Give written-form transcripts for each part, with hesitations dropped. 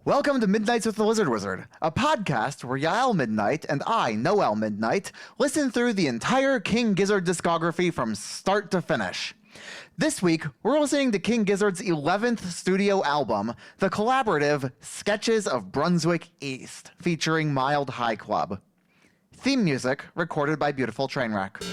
Welcome to Midnights with the Lizard Wizard, a podcast where Yael Midnight and I, Noel Midnight, listen through the entire King Gizzard discography from start to finish. This week, we're listening to King Gizzard's 11th studio album, the collaborative Sketches of Brunswick East, featuring Mild High Club. Theme music recorded by Beautiful Trainwreck.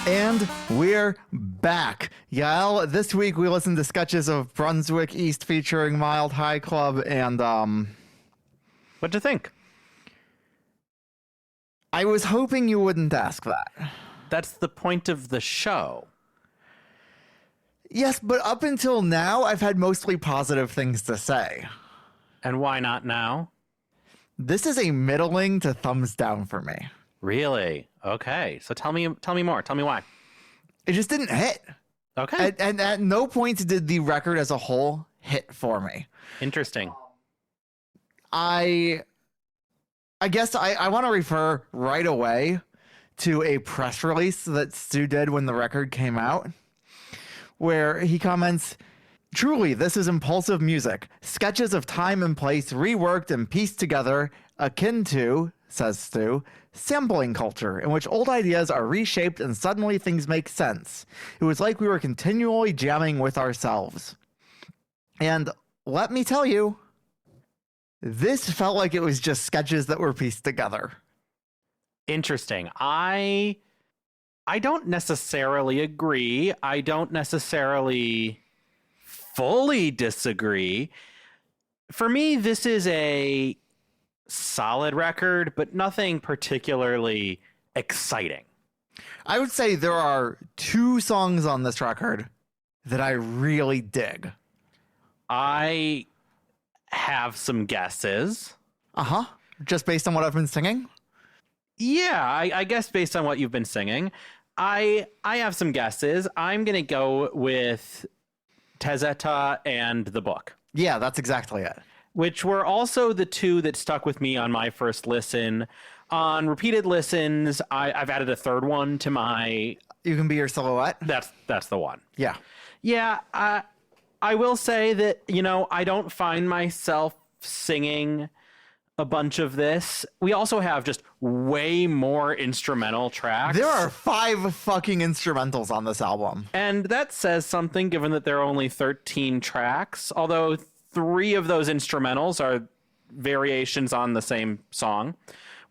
And we're back. Yael, this week we listened to Sketches of Brunswick East featuring Mild High Club, and What'd you think? I was hoping you wouldn't ask that. That's the point of the show. Yes, but up until now, I've had mostly positive things to say. And why not now? This is a middling to thumbs down for me. Really? Okay. So tell me more. Tell me why. It just didn't hit. Okay. And at no point did the record as a whole hit for me. Interesting. I guess I want to refer right away to a press release that Stu did when the record came out, where he comments, "Truly, this is impulsive music, sketches of time and place reworked and pieced together, akin to," says Stu, "sampling culture, in which old ideas are reshaped and suddenly things make sense. It was like we were continually jamming with ourselves." And let me tell you, this felt like it was just sketches that were pieced together. Interesting. I don't necessarily agree. I don't necessarily fully disagree. For me, this is a solid record, but nothing particularly exciting. I would say there are two songs on this record that I really dig. I have some guesses. Just based on what I've been singing? Yeah, I guess based on what you've been singing. I have some guesses. I'm going to go with Tezeta and The Book. Yeah, that's exactly it. Which were also the two that stuck with me on my first listen. On repeated listens, I've added a third one to my... You Can Be Your Silhouette? That's the one. Yeah. Yeah, I will say that, I don't find myself singing a bunch of this. We also have just way more instrumental tracks. There are 5 fucking instrumentals on this album. And that says something, given that there are only 13 tracks, although 3 of those instrumentals are variations on the same song.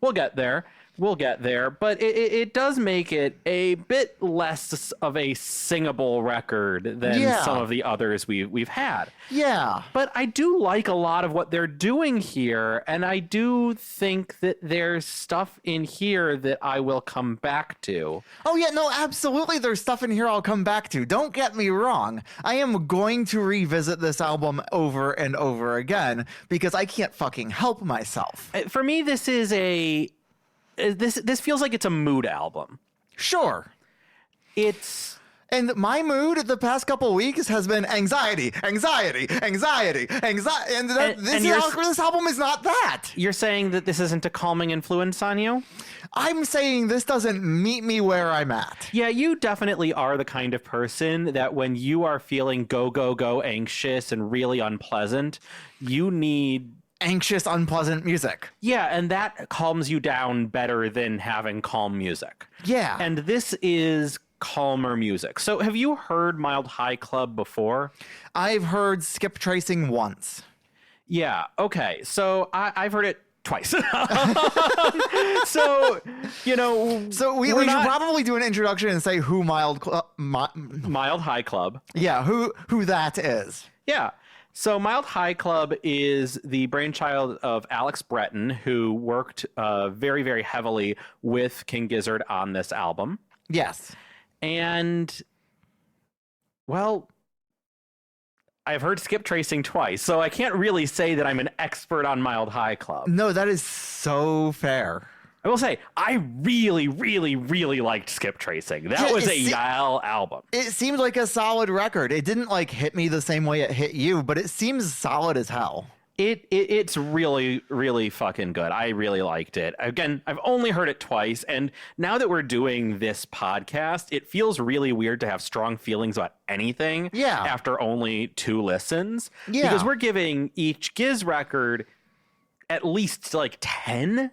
We'll get there. But it does make it a bit less of a singable record than some of the others we've had. Yeah. But I do like a lot of what they're doing here, and I do think that there's stuff in here that I will come back to. Oh, yeah, no, absolutely. There's stuff in here I'll come back to. Don't get me wrong. I am going to revisit this album over and over again because I can't fucking help myself. For me, this is this feels like it's a mood album. Sure. And my mood the past couple weeks has been anxiety. And this album is not that. You're saying that this isn't a calming influence on you? I'm saying this doesn't meet me where I'm at. Yeah, you definitely are the kind of person that when you are feeling go, anxious and really unpleasant, you need anxious, unpleasant music. Yeah, and that calms you down better than having calm music. Yeah. And this is calmer music. So have you heard Mild High Club before? I've heard Skip Tracing once. Yeah, okay. So I've heard it twice. So we should probably do an introduction and say who Mild High Club. Yeah, who that is. Yeah. So Mild High Club is the brainchild of Alex Breton, who worked very, very heavily with King Gizzard on this album. Yes. And, well, I've heard Skip Tracing twice, so I can't really say that I'm an expert on Mild High Club. No, that is so fair. I will say, I really, really, really liked Skip Tracing. That was a Yael album. It seemed like a solid record. It didn't hit me the same way it hit you, but it seems solid as hell. It's really, really fucking good. I really liked it. Again, I've only heard it twice, and now that we're doing this podcast, it feels really weird to have strong feelings about anything after only 2 listens. Yeah. Because we're giving each Giz record at least like 10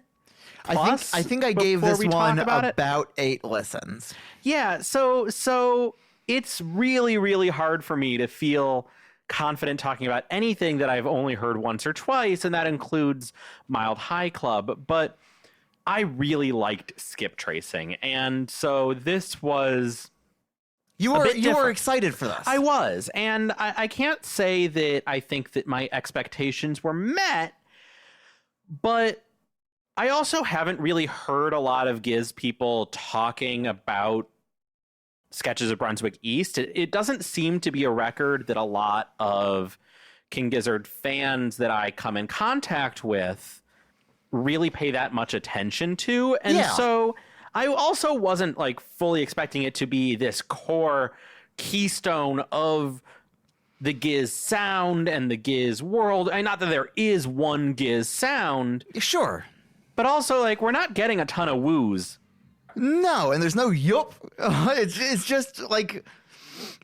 plus. I think I gave this one about 8 listens. Yeah, so it's really, really hard for me to feel confident talking about anything that I've only heard once or twice, and that includes Mild High Club. But I really liked Skip Tracing, and so this was you were excited for this. I was, and I can't say that I think that my expectations were met, but I also haven't really heard a lot of Giz people talking about Sketches of Brunswick East. It doesn't seem to be a record that a lot of King Gizzard fans that I come in contact with really pay that much attention to. And so I also wasn't like fully expecting it to be this core keystone of the Giz sound and the Giz world. And not that there is one Giz sound. Sure. But also, like, we're not getting a ton of woos. No, and there's no yup. It's just like,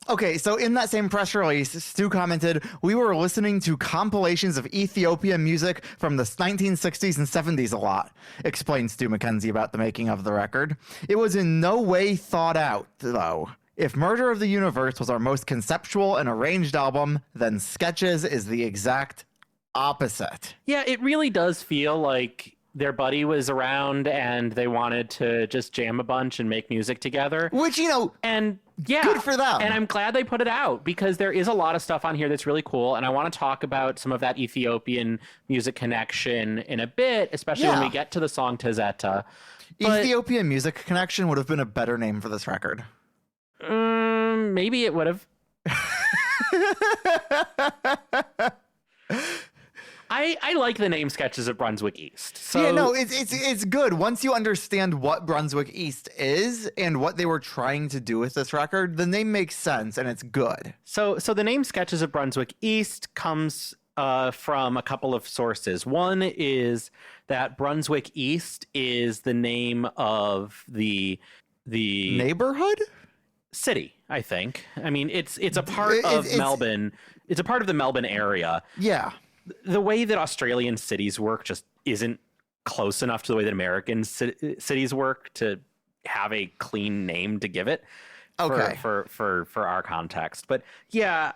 okay, so in that same press release, Stu commented, "We were listening to compilations of Ethiopian music from the 1960s and 70s a lot," explained Stu McKenzie about the making of the record. "It was in no way thought out, though. If Murder of the Universe was our most conceptual and arranged album, then Sketches is the exact opposite." Yeah, it really does feel like their buddy was around and they wanted to just jam a bunch and make music together. Which, and good for them. And I'm glad they put it out because there is a lot of stuff on here that's really cool. And I want to talk about some of that Ethiopian music connection in a bit, especially when we get to the song Tezeta. Ethiopian Music Connection would have been a better name for this record. Maybe it would have. I like the name Sketches of Brunswick East. So yeah, no, it's good. Once you understand what Brunswick East is and what they were trying to do with this record, the name makes sense and it's good. So the name Sketches of Brunswick East comes from a couple of sources. One is that Brunswick East is the name of the neighborhood? City, I think. I mean, it's a part of Melbourne. It's a part of the Melbourne area. Yeah. The way that Australian cities work just isn't close enough to the way that American cities work to have a clean name to give it. Okay. For our context. But yeah,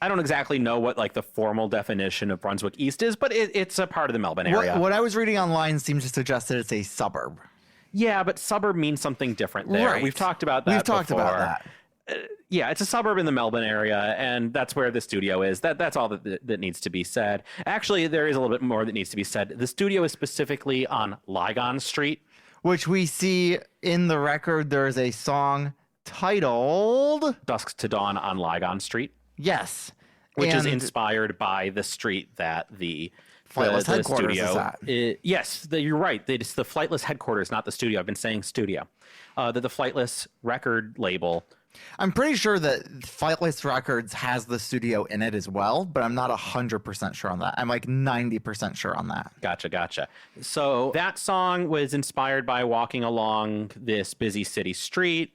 I don't exactly know what like the formal definition of Brunswick East is, but it's a part of the Melbourne area. What I was reading online seems to suggest that it's a suburb. Yeah, but suburb means something different there. Right. We've talked about that before. About that. Yeah, it's a suburb in the Melbourne area, and that's where the studio is. That's all that needs to be said. Actually, there is a little bit more that needs to be said. The studio is specifically on Lygon Street. Which we see in the record, there is a song titled Dusk to Dawn on Lygon Street. Yes. Which is inspired by the street that the Flightless headquarters studio is at. Yes, you're right. It's the Flightless headquarters, not the studio. I've been saying studio. That the Flightless record label. I'm pretty sure that Flightless Records has the studio in it as well, but I'm not 100% sure on that. I'm like 90% sure on that. Gotcha. So that song was inspired by walking along this busy city street,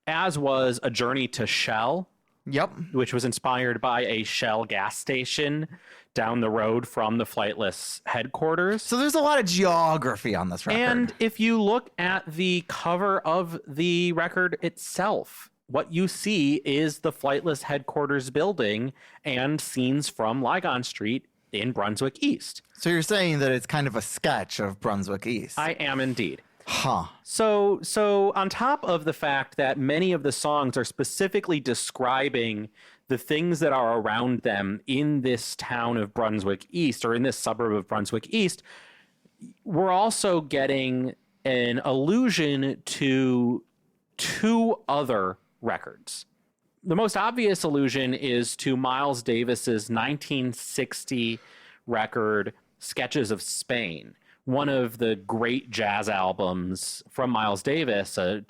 as was A Journey to Shell. Yep. Which was inspired by a Shell gas station down the road from the Flightless headquarters. So there's a lot of geography on this record. And if you look at the cover of the record itself, what you see is the Flightless headquarters building and scenes from Lygon Street in Brunswick East. So you're saying that it's kind of a sketch of Brunswick East. I am indeed. Huh. So on top of the fact that many of the songs are specifically describing the things that are around them in this town of Brunswick East, or in this suburb of Brunswick East, we're also getting an allusion to 2 other records. The most obvious allusion is to Miles Davis's 1960 record, Sketches of Spain, one of the great jazz albums from Miles Davis. I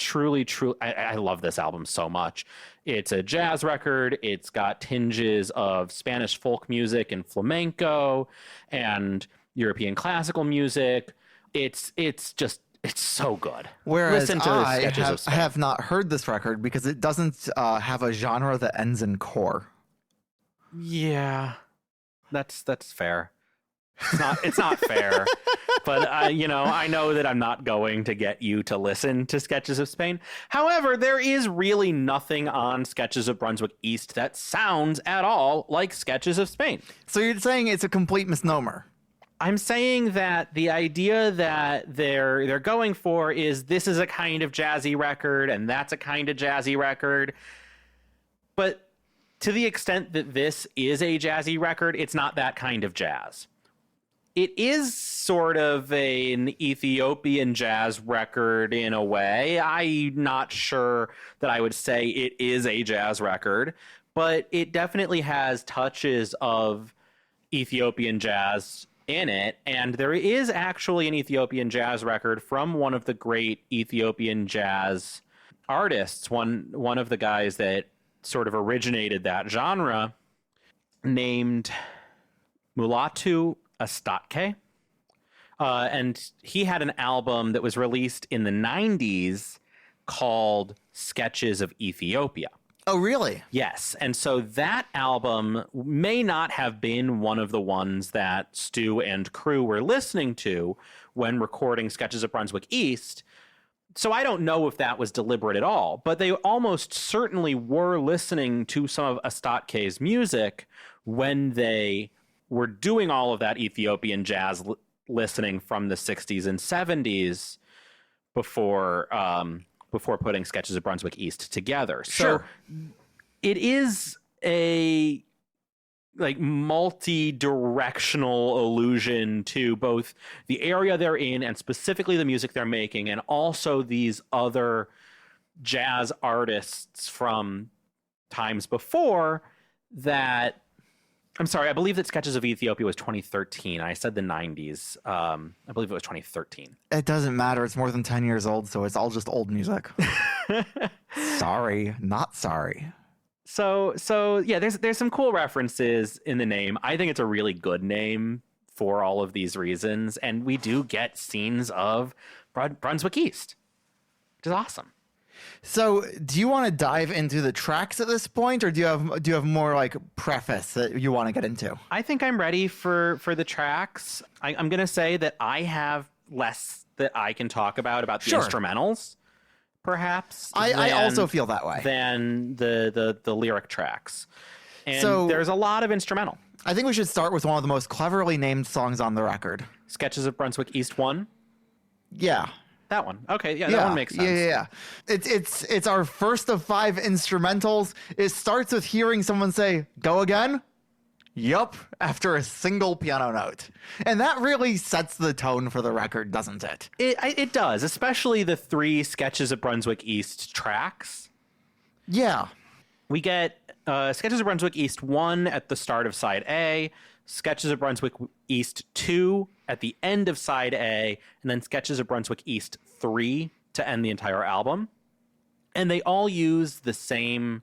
love this album so much. It's a jazz record. It's got tinges of Spanish folk music and flamenco and European classical music. It's so good. Whereas Listen to I Sketches of Spain. have not heard this record because it doesn't have a genre that ends in core. Yeah, that's fair. It's not fair, but I know that I'm not going to get you to listen to Sketches of Spain. However, there is really nothing on Sketches of Brunswick East that sounds at all like Sketches of Spain. So you're saying it's a complete misnomer? I'm saying that the idea that they're going for is this is a kind of jazzy record and that's a kind of jazzy record, but to the extent that this is a jazzy record, it's not that kind of jazz. It is sort of an Ethiopian jazz record in a way. I'm not sure that I would say it is a jazz record, but it definitely has touches of Ethiopian jazz in it. And there is actually an Ethiopian jazz record from one of the great Ethiopian jazz artists, one of the guys that sort of originated that genre, named Mulatu Astatke. And he had an album that was released in the 90s called Sketches of Ethiopia. Oh, really? Yes. And so that album may not have been one of the ones that Stu and crew were listening to when recording Sketches of Brunswick East. So I don't know if that was deliberate at all, but they almost certainly were listening to some of Astatke's music when they were doing all of that Ethiopian jazz listening from the 60s and 70s before putting Sketches of Brunswick East together. Sure. So it is a multi-directional allusion to both the area they're in and specifically the music they're making, and also these other jazz artists from times before that. I'm sorry, I believe that Sketches of Ethiopia was 2013. I said the 90s. I believe it was 2013. It doesn't matter. It's more than 10 years old, so it's all just old music. Sorry, not sorry. So yeah, there's some cool references in the name. I think it's a really good name for all of these reasons, and we do get scenes of Brunswick East, which is awesome. So, do you want to dive into the tracks at this point, or do you have more like preface that you want to get into? I think I'm ready for the tracks. I'm going to say that I have less that I can talk about the Sure. instrumentals, perhaps. I also feel that way. Than the lyric tracks. And So- there's a lot of instrumental. I think we should start with one of the most cleverly named songs on the record. Sketches of Brunswick East 1. Yeah. That one. Okay, yeah, that one makes sense. Yeah. It's our first of 5 instrumentals. It starts with hearing someone say, "Go again?" Yup, after a single piano note. And that really sets the tone for the record, doesn't it? It does, especially the 3 Sketches of Brunswick East tracks. Yeah. We get Sketches of Brunswick East 1 at the start of side A, Sketches of Brunswick East 2 at the end of side A, and then Sketches of Brunswick East 3 to end the entire album. And they all use the same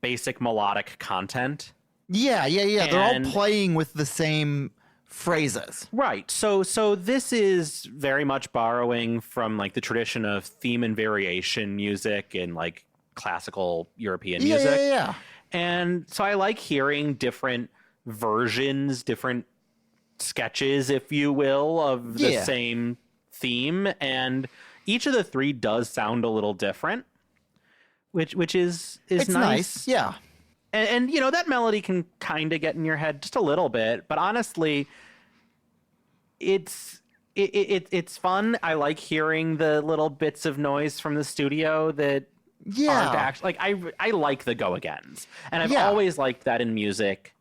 basic melodic content. Yeah. They're And- all playing with the same phrases. Right. So this is very much borrowing from the tradition of theme and variation music and classical European music. Yeah. And so I like hearing different versions, different sketches, if you will, of the Yeah. same theme. And each of the 3 does sound a little different, which is It's nice. Yeah. And that melody can kind of get in your head just a little bit, but honestly, it's fun. I like hearing the little bits of noise from the studio that aren't actually I like the go agains, and I've always liked that in music.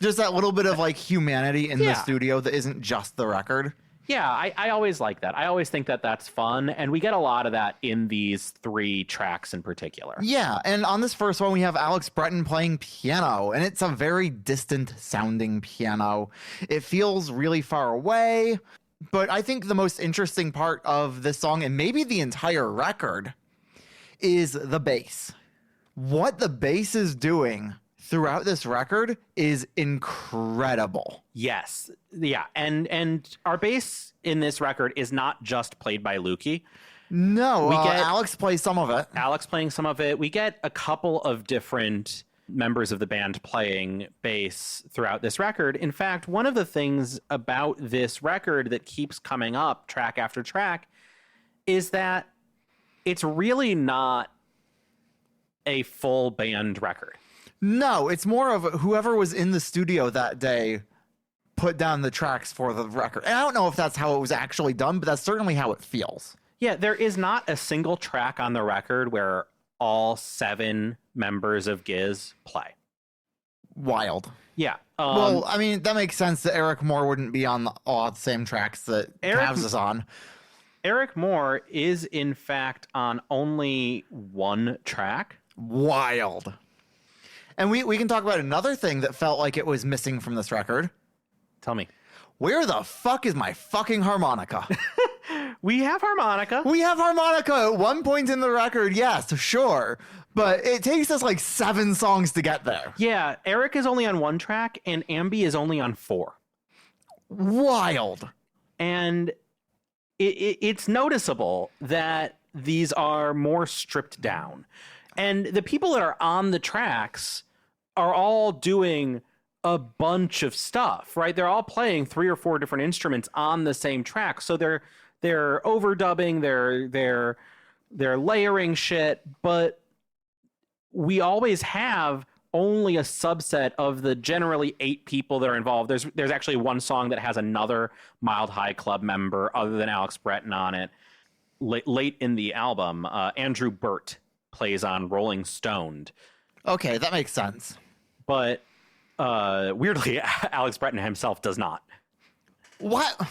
Just that little bit of humanity in the Yeah. studio that isn't just the record. Yeah, I always like that. I always think that that's fun, and we get a lot of that in these 3 tracks in particular. Yeah, and on this first one, we have Alex Breton playing piano, and it's a very distant sounding piano. It feels really far away. But I think the most interesting part of this song, and maybe the entire record, is the bass. What the bass is doing throughout this record is incredible. Yes. Yeah. And our bass in this record is not just played by Lukey. No, Alex plays some of it. Alex playing some of it. We get a couple of different members of the band playing bass throughout this record. In fact, one of the things about this record that keeps coming up track after track is that it's really not a full band record. No, it's more of whoever was in the studio that day put down the tracks for the record. And I don't know if that's how it was actually done, but that's certainly how it feels. Yeah, there is not a single track on the record where all 7 members of Giz play. Wild. Yeah. Well, I mean, that makes sense that Eric Moore wouldn't be on all the same tracks that Cavs is on. Eric Moore is, in fact, on only 1 track. Wild. And we can talk about another thing that felt like it was missing from this record. Tell me. Where the fuck is my fucking harmonica? We have harmonica. We have harmonica at one point in the record, yes, sure. But it takes us like 7 songs to get there. Yeah, Eric is only on 1 track, and Ambi is only on 4. Wild. And it's noticeable that these are more stripped down. And the people that are on the tracks are all doing a bunch of stuff, right? They're all playing 3 or 4 different instruments on the same track. So they're overdubbing, they're layering shit, but we always have only a subset of the generally 8 people that are involved. There's actually one song that has another Mild High Club member other than Alex Breton on it. Late in the album, Andrew Burt plays on Rolling Stoned. Okay, that makes sense. But weirdly, Alex Breton himself does not. What?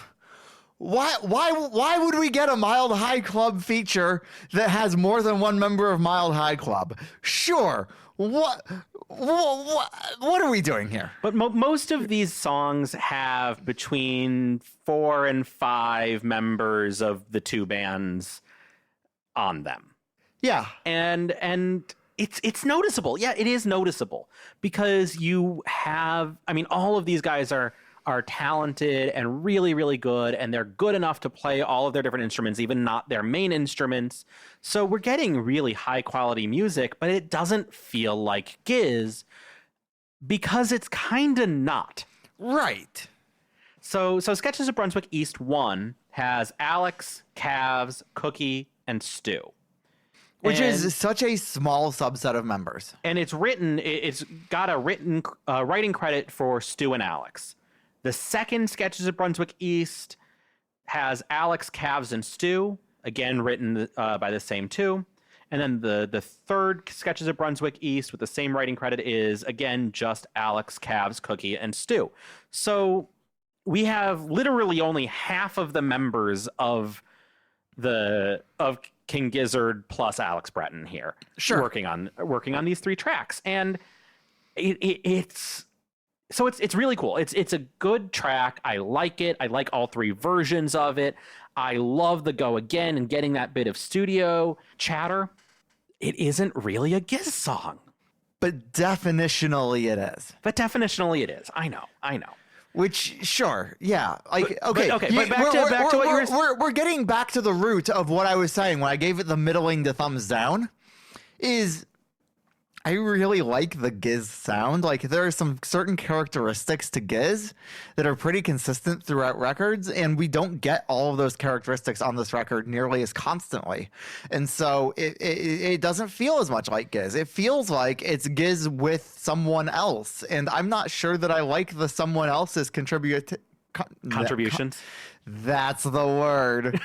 Why would we get a Mild High Club feature that has more than one member of Mild High Club? Sure. What are we doing here? But most of these songs have between 4 and 5 members of the 2 bands on them. Yeah. And it's noticeable. Yeah, it is noticeable because you have, I mean, all of these guys are talented and really, really good, and they're good enough to play all of their different instruments, even not their main instruments. So we're getting really high quality music, but it doesn't feel like Giz because it's kind of not. Right. So Sketches of Brunswick East 1 has Alex, Cavs, Cookie, and Stu. Which is such a small subset of members. And it's got a writing credit for Stu and Alex. The second Sketches of Brunswick East has Alex, Cavs, and Stu, again written by the same 2. And then the third Sketches of Brunswick East with the same writing credit is, again, just Alex, Cavs, Cookie, and Stu. So we have literally only half of the members of King Gizzard plus Alex Breton here, sure, working on these 3 tracks, and it's really cool. It's a good track. I like it. I like all 3 versions of it. I love the go again and getting that bit of studio chatter. It isn't really a Giz song, but definitionally it is. I know. Which, sure, yeah. Like, okay, but back to what you were... We're getting back to the root of what I was saying when I gave it the middling to thumbs down, is I really like the Giz sound. Like, there are some certain characteristics to Giz that are pretty consistent throughout records, and we don't get all of those characteristics on this record nearly as constantly. And so it doesn't feel as much like Giz. It feels like it's Giz with someone else, and I'm not sure that I like the someone else's contributions. That's the word.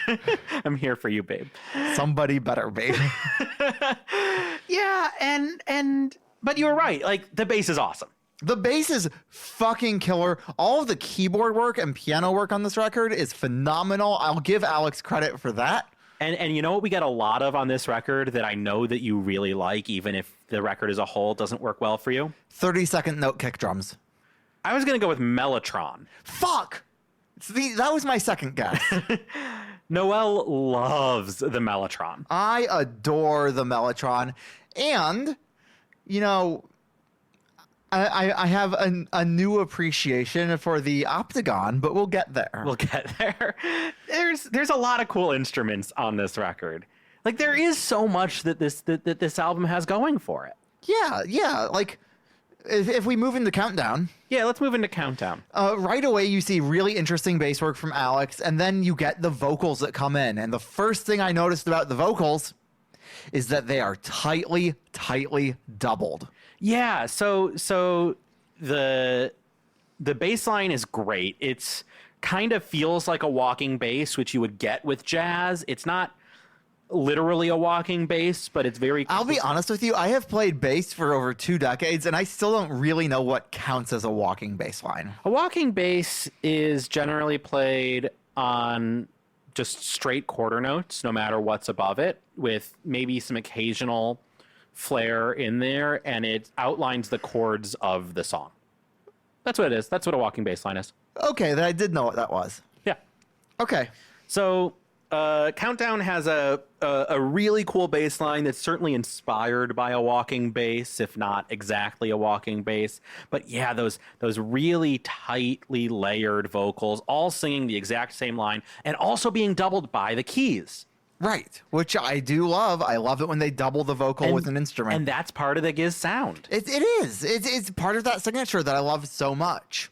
I'm here for you, babe. Somebody better, babe. Yeah, but you were right. Like, the bass is awesome. The bass is fucking killer. All of the keyboard work and piano work on this record is phenomenal. I'll give Alex credit for that. And you know what we get a lot of on this record that I know that you really like, even if the record as a whole doesn't work well for you? 30-second note kick drums. I was going to go with Mellotron. Fuck! See, that was my second guess. Noelle loves the Mellotron. I adore the Mellotron. And, you know, I have a new appreciation for the Optagon, but we'll get there. We'll get there. There's a lot of cool instruments on this record. Like, there is so much that this album has going for it. Yeah. Like, if we move into Countdown. Yeah, let's move into Countdown. Right away, you see really interesting bass work from Alex, and then you get the vocals that come in. And the first thing I noticed about the vocals is that they are tightly doubled. Yeah, so the bass line is great. It's kind of feels like a walking bass, which you would get with jazz. It's not literally a walking bass, but it's very... I'll be honest with you, I have played bass for over 2 decades, and I still don't really know what counts as a walking bass line. A walking bass is generally played on just straight quarter notes, no matter what's above it, with maybe some occasional flair in there, and it outlines the chords of the song. That's what it is. That's what a walking bass line is. Okay, then I did know what that was. Yeah. Okay. So Countdown has a really cool bass line that's certainly inspired by a walking bass, if not exactly a walking bass. But yeah, those really tightly layered vocals, all singing the exact same line, and also being doubled by the keys. Right, which I do love. I love it when they double the vocal with an instrument. And that's part of the Giz sound. It is. It's part of that signature that I love so much.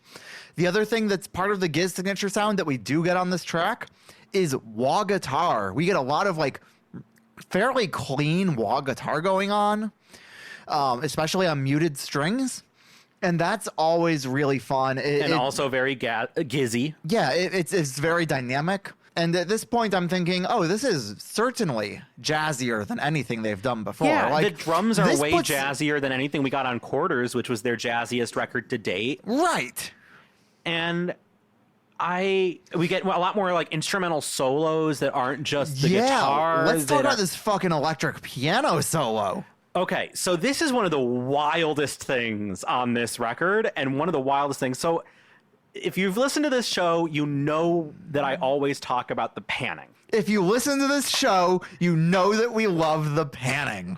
The other thing that's part of the Giz signature sound that we do get on this track is wah guitar. We get a lot of like fairly clean wah guitar going on, especially on muted strings. And that's always really fun. Also very gizzy. Yeah, it's very dynamic. And at this point, I'm thinking, oh, this is certainly jazzier than anything they've done before. Yeah, like, the drums are way jazzier than anything we got on Quarters, which was their jazziest record to date. Right. And we get a lot more like instrumental solos that aren't just the guitar. Let's talk about this fucking electric piano solo. Okay, so this is one of the wildest things on this record, and one of the wildest things. So if you've listened to this show, you know that I always talk about the panning. If you listen to this show, you know that we love the panning.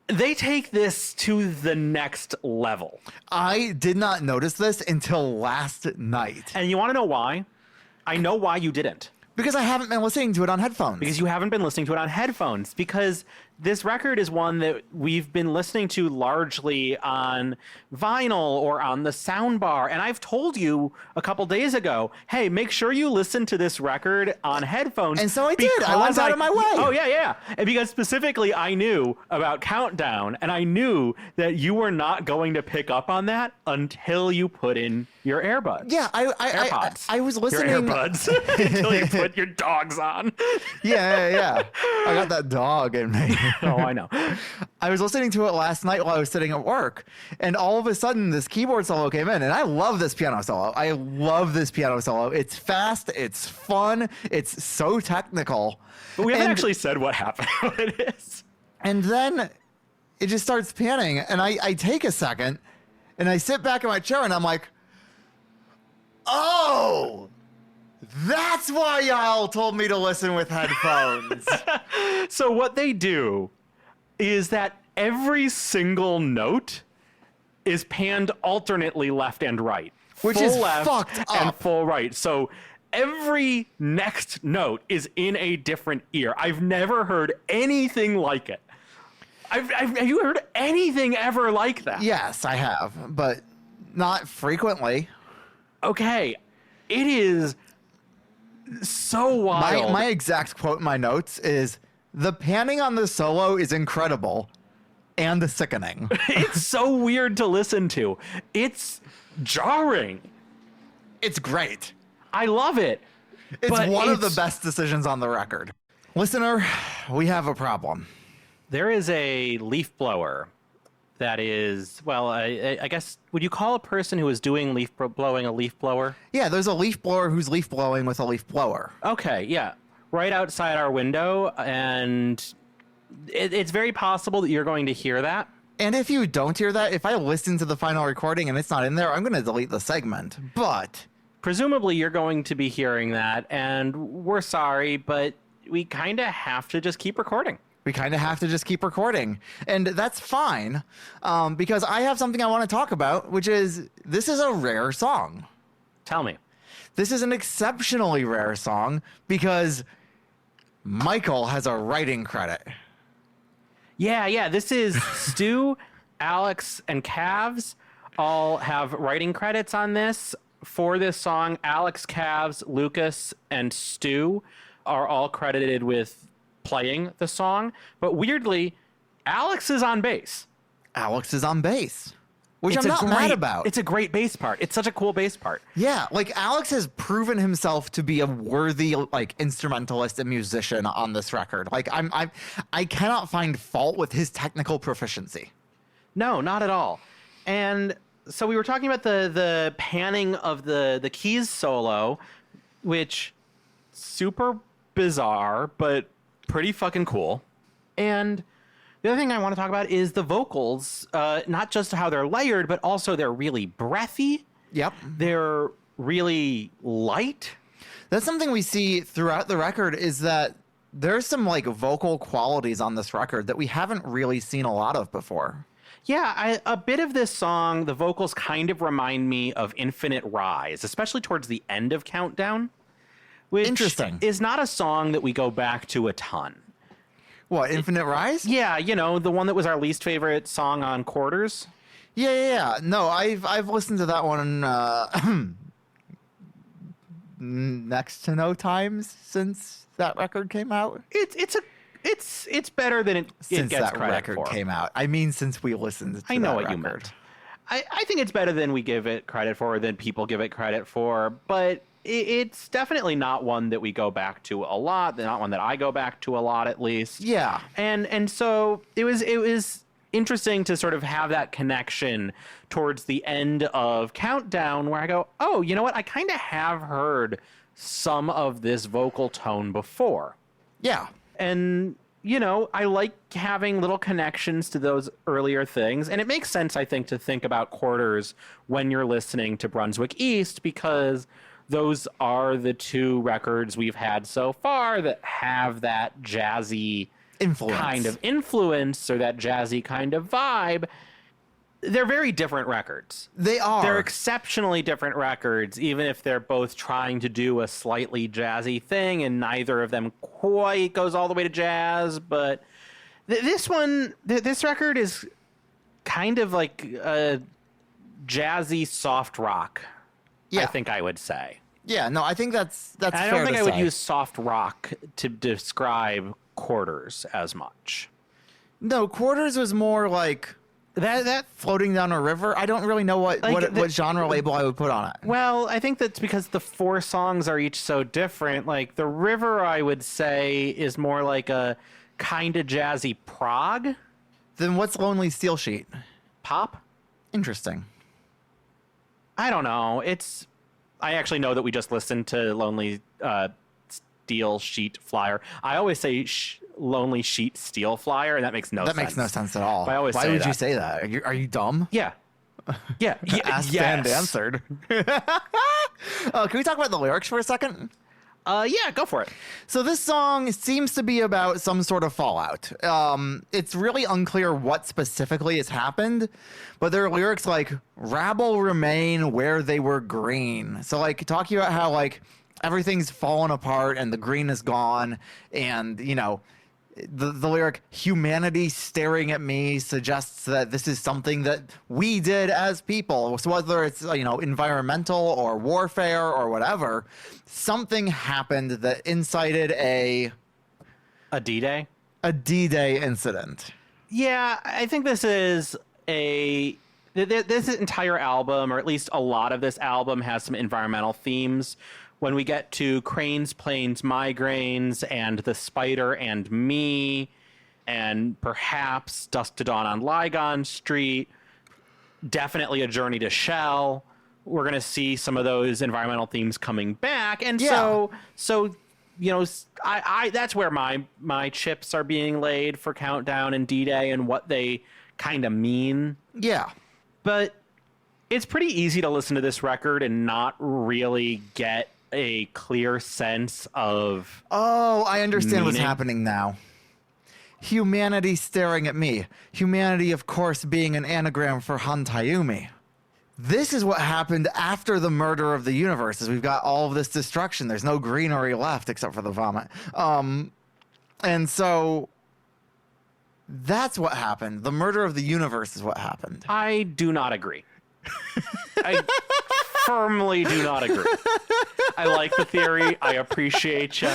They take this to the next level. I did not notice this until last night. And you want to know why? I know why you didn't. Because I haven't been listening to it on headphones. Because you haven't been listening to it on headphones. Because this record is one that we've been listening to largely on vinyl or on the soundbar. And I've told you a couple days ago, hey, make sure you listen to this record on headphones. And so I did. I went out of my way. Oh, yeah. And because specifically I knew about Countdown, and I knew that you were not going to pick up on that until you put in your earbuds. Yeah, AirPods. I was listening. Your earbuds. Until you put your dogs on. Yeah. I got that dog in me. Oh, I know. I was listening to it last night while I was sitting at work, and all of a sudden this keyboard solo came in, and I love this piano solo. It's fast, it's fun, it's so technical. But we haven't actually said what happened. What it is. And then it just starts panning, and I take a second, and I sit back in my chair, and I'm like, oh, that's why y'all told me to listen with headphones. So what they do is that every single note is panned alternately left and right. Which full is left fucked up. and full right. So every next note is in a different ear. I've never heard anything like it. Have you heard anything ever like that? Yes, I have, but not frequently. Okay. It is so wild. My exact quote in my notes is, the panning on the solo is incredible and sickening. It's so weird to listen to. It's jarring. It's great. I love it. It's but one of the best decisions on the record. Listener, we have a problem. There is a leaf blower that is, well, I guess, would you call a person who is doing leaf blowing a leaf blower? Yeah, there's a leaf blower who's leaf blowing with a leaf blower. Okay, yeah. Right outside our window, and it's very possible that you're going to hear that. And if you don't hear that, if I listen to the final recording and it's not in there, I'm going to delete the segment. But presumably you're going to be hearing that, and we're sorry, but we kind of have to just keep recording. We kind of have to just keep recording. And that's fine, because I have something I want to talk about, which is this is a rare song. Tell me. This is an exceptionally rare song because Michael has a writing credit. Yeah. This is Stu, Alex, and Cavs all have writing credits on this. For this song, Alex, Cavs, Lucas, and Stu are all credited with playing the song. But weirdly, Alex is on bass. Alex is on bass, which I'm not mad about. It's a great bass part. It's such a cool bass part. Yeah, like Alex has proven himself to be a worthy like instrumentalist and musician on this record. Like I cannot find fault with his technical proficiency. No, not at all. And so we were talking about the panning of the keys solo, which super bizarre, but pretty fucking cool. And the other thing I want to talk about is the vocals, not just how they're layered, but also they're really breathy. Yep. They're really light. That's something we see throughout the record is that there's some like vocal qualities on this record that we haven't really seen a lot of before. Yeah, a bit of this song, the vocals kind of remind me of Infinite Rise, especially towards the end of Countdown, which Interesting. is not a song that we go back to a ton. What, Infinite Rise? Yeah, the one that was our least favorite song on Quarters. Yeah. No, I've listened to that one next to no times since that record came out. It's better than it Since gets that credit record for. came out. I mean, since we listened to I know that what record. you meant. I think it's better than we give it credit for, or than people give it credit for, but it's definitely not one that we go back to a lot. Not one that I go back to a lot, at least. Yeah. And so it was interesting to sort of have that connection towards the end of Countdown, where I go, oh, you know what? I kind of have heard some of this vocal tone before. Yeah. And I like having little connections to those earlier things. And it makes sense, I think, to think about Quarters when you're listening to Brunswick East, because those are the two records we've had so far that have that jazzy kind of influence, or that jazzy kind of vibe. They're very different records. They are. They're exceptionally different records, even if they're both trying to do a slightly jazzy thing, and neither of them quite goes all the way to jazz. But this record is kind of like a jazzy soft rock. Yeah. I think I would say. Yeah, no, I think that's fair to say. I don't think I would use soft rock to describe Quarters as much. No, Quarters was more like that floating down a river. I don't really know what genre label I would put on it. Well, I think that's because the four songs are each so different. Like The River, I would say, is more like a kind of jazzy prog. Then what's Lonely Steel Sheet? Pop? Interesting. I don't know. I actually know that we just listened to Lonely Steel Sheet Flyer. I always say Lonely Sheet Steel Flyer, and that makes no sense. That makes no sense at all. But I always Why say would that. you say that? Are you dumb? Yeah. Yeah. Asked yes. and answered. Can we talk about the lyrics for a second? Yeah, go for it. So this song seems to be about some sort of fallout. It's really unclear what specifically has happened, but there are lyrics like "rabble remain where they were green." So like talking about how like everything's fallen apart and the green is gone, and the lyric "humanity staring at me" suggests that this is something that we did as people. So whether it's environmental or warfare or whatever, something happened that incited a D-Day? A D-Day incident. Yeah, I think this is this entire album, or at least a lot of this album, has some environmental themes. When we get to Cranes, Planes, Migraines, and The Spider and Me, and perhaps Dusk to Dawn on Lygon Street, definitely A Journey to Shell, we're going to see some of those environmental themes coming back. And so that's where my chips are being laid for Countdown and D-Day and what they kind of mean. Yeah. But It's pretty easy to listen to this record and not really get a clear sense of Oh, I understand what's meaning. happening now. Humanity staring at me. Humanity, of course, being an anagram for Hantayumi. This is what happened after the murder of the universe, is we've got all of this destruction. There's no greenery left except for the vomit. And so that's what happened. The murder of the universe is what happened. I do not agree. I firmly do not agree. I like the theory. I appreciate you.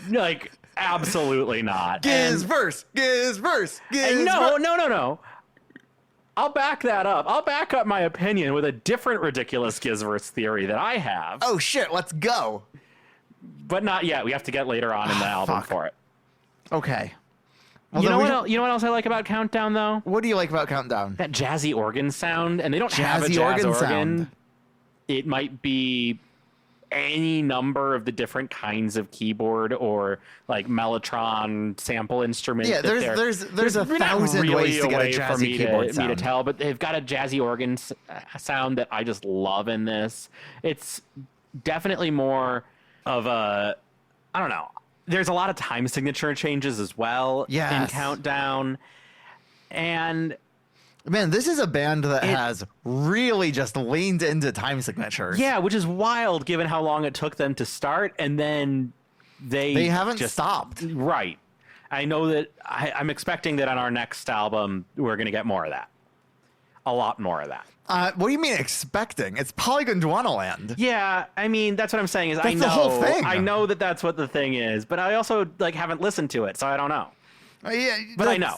Like, absolutely not. Gizverse. No. I'll back that up. I'll back up my opinion with a different ridiculous Gizverse theory that I have. Oh, shit. Let's go. But not yet. We have to get later on in the album fuck. for it. Okay. Well, You know what else I like about Countdown, though? What do you like about Countdown? That jazzy organ sound. And they don't have a Jazzy jazz organ organ. sound. It might be any number of the different kinds of keyboard or like Mellotron sample instrument. Yeah, there's a thousand ways to get a jazzy keyboard sound. Me to tell, but they've got a jazzy organ sound that I just love in this. It's definitely more of a, I don't know. There's a lot of time signature changes as well in Countdown. And man, this is a band that has really just leaned into time signatures. yeah, which is wild given how long it took them to start, and then they haven't stopped. Right. I know that I'm expecting that on our next album we're going to get more of that. A lot more of that. What do you mean expecting? It's Polygon Dwanaland. Yeah, I mean that's what I'm saying is I know the whole thing. I know that that's what the thing is, but I also like haven't listened to it, so I don't know. Yeah, But I know.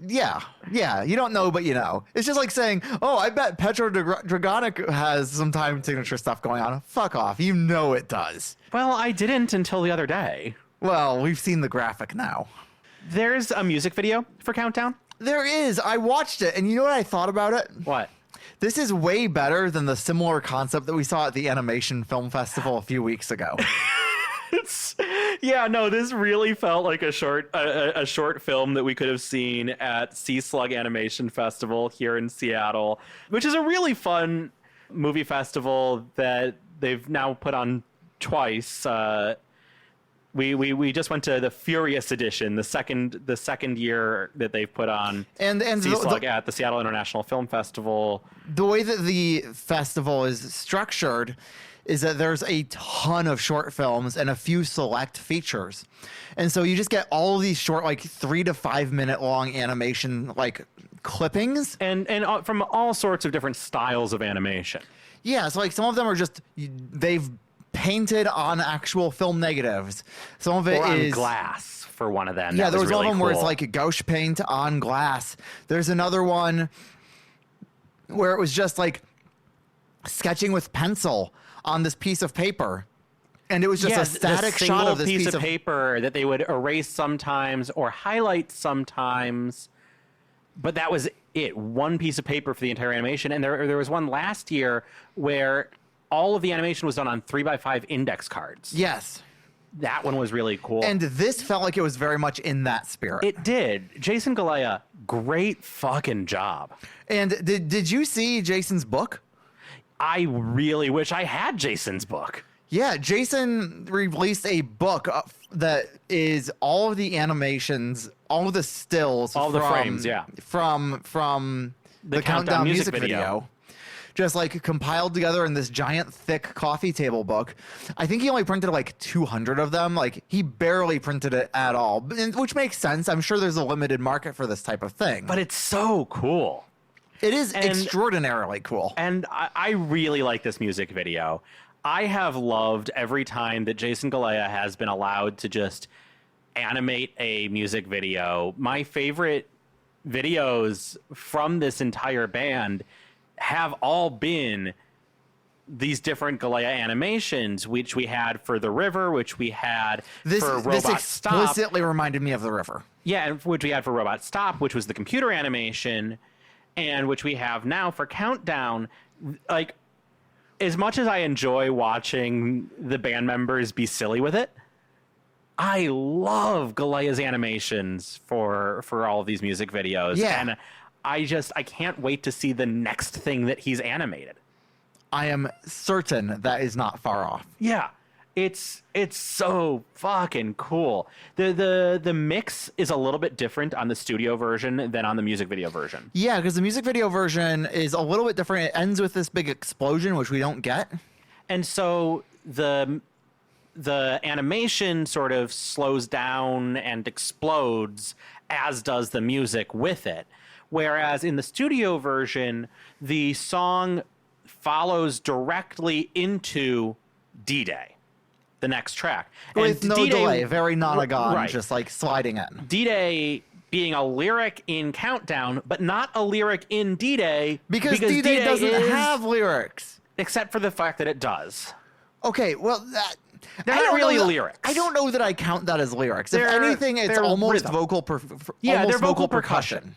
Yeah. You don't know, but you know. It's just like saying, "Oh, I bet Petro Dragonic has some time signature stuff going on." Fuck off. You know it does. Well, I didn't until the other day. Well, we've seen the graphic now. There's a music video for Countdown. There is. I watched it, and you know what I thought about it? What? This is way better than the similar concept that we saw at the Animation Film Festival a few weeks ago. Yeah, no, this really felt like a short film that we could have seen at Sea Slug Animation Festival here in Seattle, which is a really fun movie festival that they've now put on twice. We just went to the Furious Edition, the second year that they've put on and Sea Slug at the Seattle International Film Festival. The way that the festival is structured is that there's a ton of short films and a few select features. And so you just get all of these short, like 3 to 5 minute long animation, like clippings. And from all sorts of different styles of animation. Yeah, so like some of them are just, they've painted on actual film negatives. Some of it or on is glass for one of them. Yeah, there was really one of them cool. where it's like gouache paint on glass. There's another one where it was just like sketching with pencil on this piece of paper, and it was just a static shot of this piece of paper that they would erase sometimes or highlight sometimes, but that was it. One piece of paper for the entire animation. And there was one last year where all of the animation was done on 3x5 index cards. Yes, that one was really cool. And this felt like it was very much in that spirit. It did. Jason Galea, great fucking job. And did you see Jason's book? I really wish I had Jason's book. Yeah, Jason released a book that is all of the animations, all of the stills, all the frames, from the Countdown music video. Just like compiled together in this giant, thick coffee table book. I think he only printed like 200 of them. Like he barely printed it at all, which makes sense. I'm sure there's a limited market for this type of thing. But it's so cool. It is extraordinarily cool. And I really like this music video. I have loved every time that Jason Galea has been allowed to just animate a music video. My favorite videos from this entire band have all been these different Galea animations, which we had for The River, which we had for Robot This Stop. explicitly reminded me of The River. Yeah, which we had for Robot Stop, which was the computer animation, and which we have now for Countdown. Like, as much as I enjoy watching the band members be silly with it, I love Galea's animations for all of these music videos. Yeah. And I can't wait to see the next thing that he's animated. I am certain that is not far off. Yeah. It's so fucking cool. The mix is a little bit different on the studio version than on the music video version. Yeah, because the music video version is a little bit different. It ends with this big explosion, which we don't get. And so the animation sort of slows down and explodes, as does the music with it. Whereas in the studio version, the song follows directly into D-Day, the next track. With and no D-Day, delay, very nonagon, right. just like sliding in. D-Day being a lyric in Countdown, but not a lyric in D-Day. Because D-Day doesn't have lyrics. Except for the fact that it does. Okay, well, They're not really lyrics. I don't know that I count that as lyrics. If They're- anything, it's they're almost rhythm. vocal They're vocal percussion.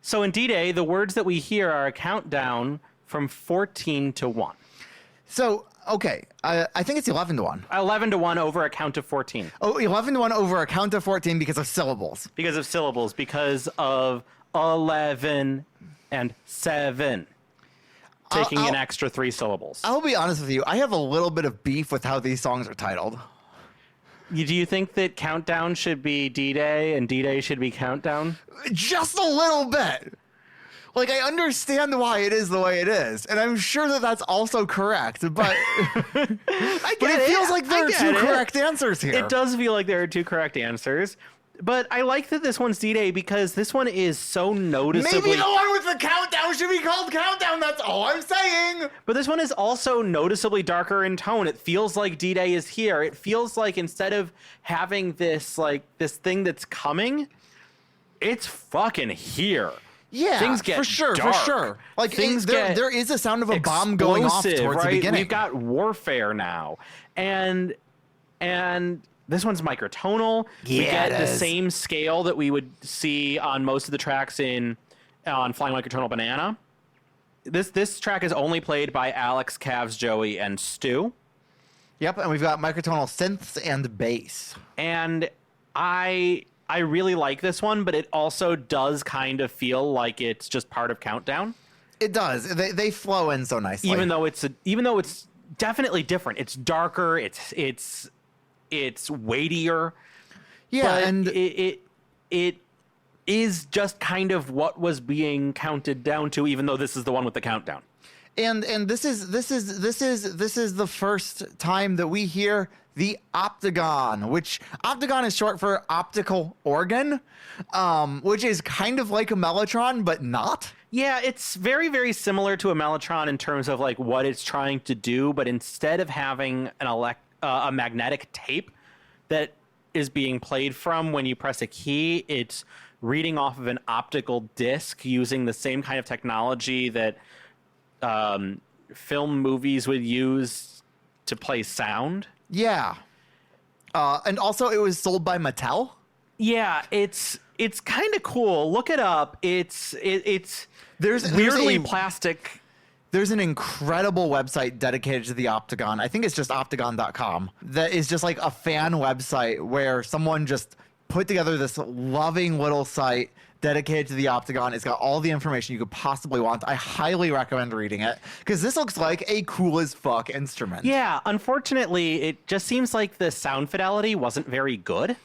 So in D-Day, the words that we hear are a countdown from 14 to 1. So, okay, I think it's 11 to 1. 11 to 1 over a count of 14. Oh, 11 to 1 over a count of 14 because of syllables. Because of syllables, because of 11 and 7. Taking an extra 3 syllables. I'll be honest with you. I have a little bit of beef with how these songs are titled. Do you think that Countdown should be D-Day and D-Day should be Countdown? Just a little bit. Like, I understand why it is the way it is, and I'm sure that that's also correct, but, but it feels like there are two correct answers here. It does feel like there are 2 correct answers. But I like that this one's D-Day because this one is so noticeably... Maybe the one with the countdown should be called Countdown, that's all I'm saying! But this one is also noticeably darker in tone. It feels like D-Day is here. It feels like instead of having this, like, this thing that's coming, it's fucking here. Yeah, things get for sure, dark. for sure. Like, there is a sound of a bomb going off towards right? the beginning. We've got warfare now. And this one's microtonal. Yeah, we get it the is. same scale that we would see on most of the tracks on Flying Microtonal Banana. This track is only played by Alex, Cavs, Joey, and Stu. Yep, and we've got microtonal synths and bass. And I really like this one, but it also does kind of feel like it's just part of Countdown. It does. They flow in so nicely. Even though it's definitely different. It's darker. It's weightier. yeah, But and it is just kind of what was being counted down to, even though this is the one with the countdown. and this is the first time that we hear the optagon, which optagon is short for optical organ, which is kind of like a mellotron, but not. Yeah, it's very, very similar to a mellotron in terms of like what it's trying to do, but instead of having a magnetic tape that is being played from when you press a key, it's reading off of an optical disc using the same kind of technology that film movies would use to play sound. Yeah. And also it was sold by Mattel. Yeah, it's kind of cool. Look it up. It's There's weirdly a- plastic. There's an incredible website dedicated to the Optagon. I think it's just optagon.com. That is just like a fan website where someone just put together this loving little site dedicated to the Optagon. It's got all the information you could possibly want. I highly recommend reading it because this looks like a cool as fuck instrument. Yeah, unfortunately, it just seems like the sound fidelity wasn't very good.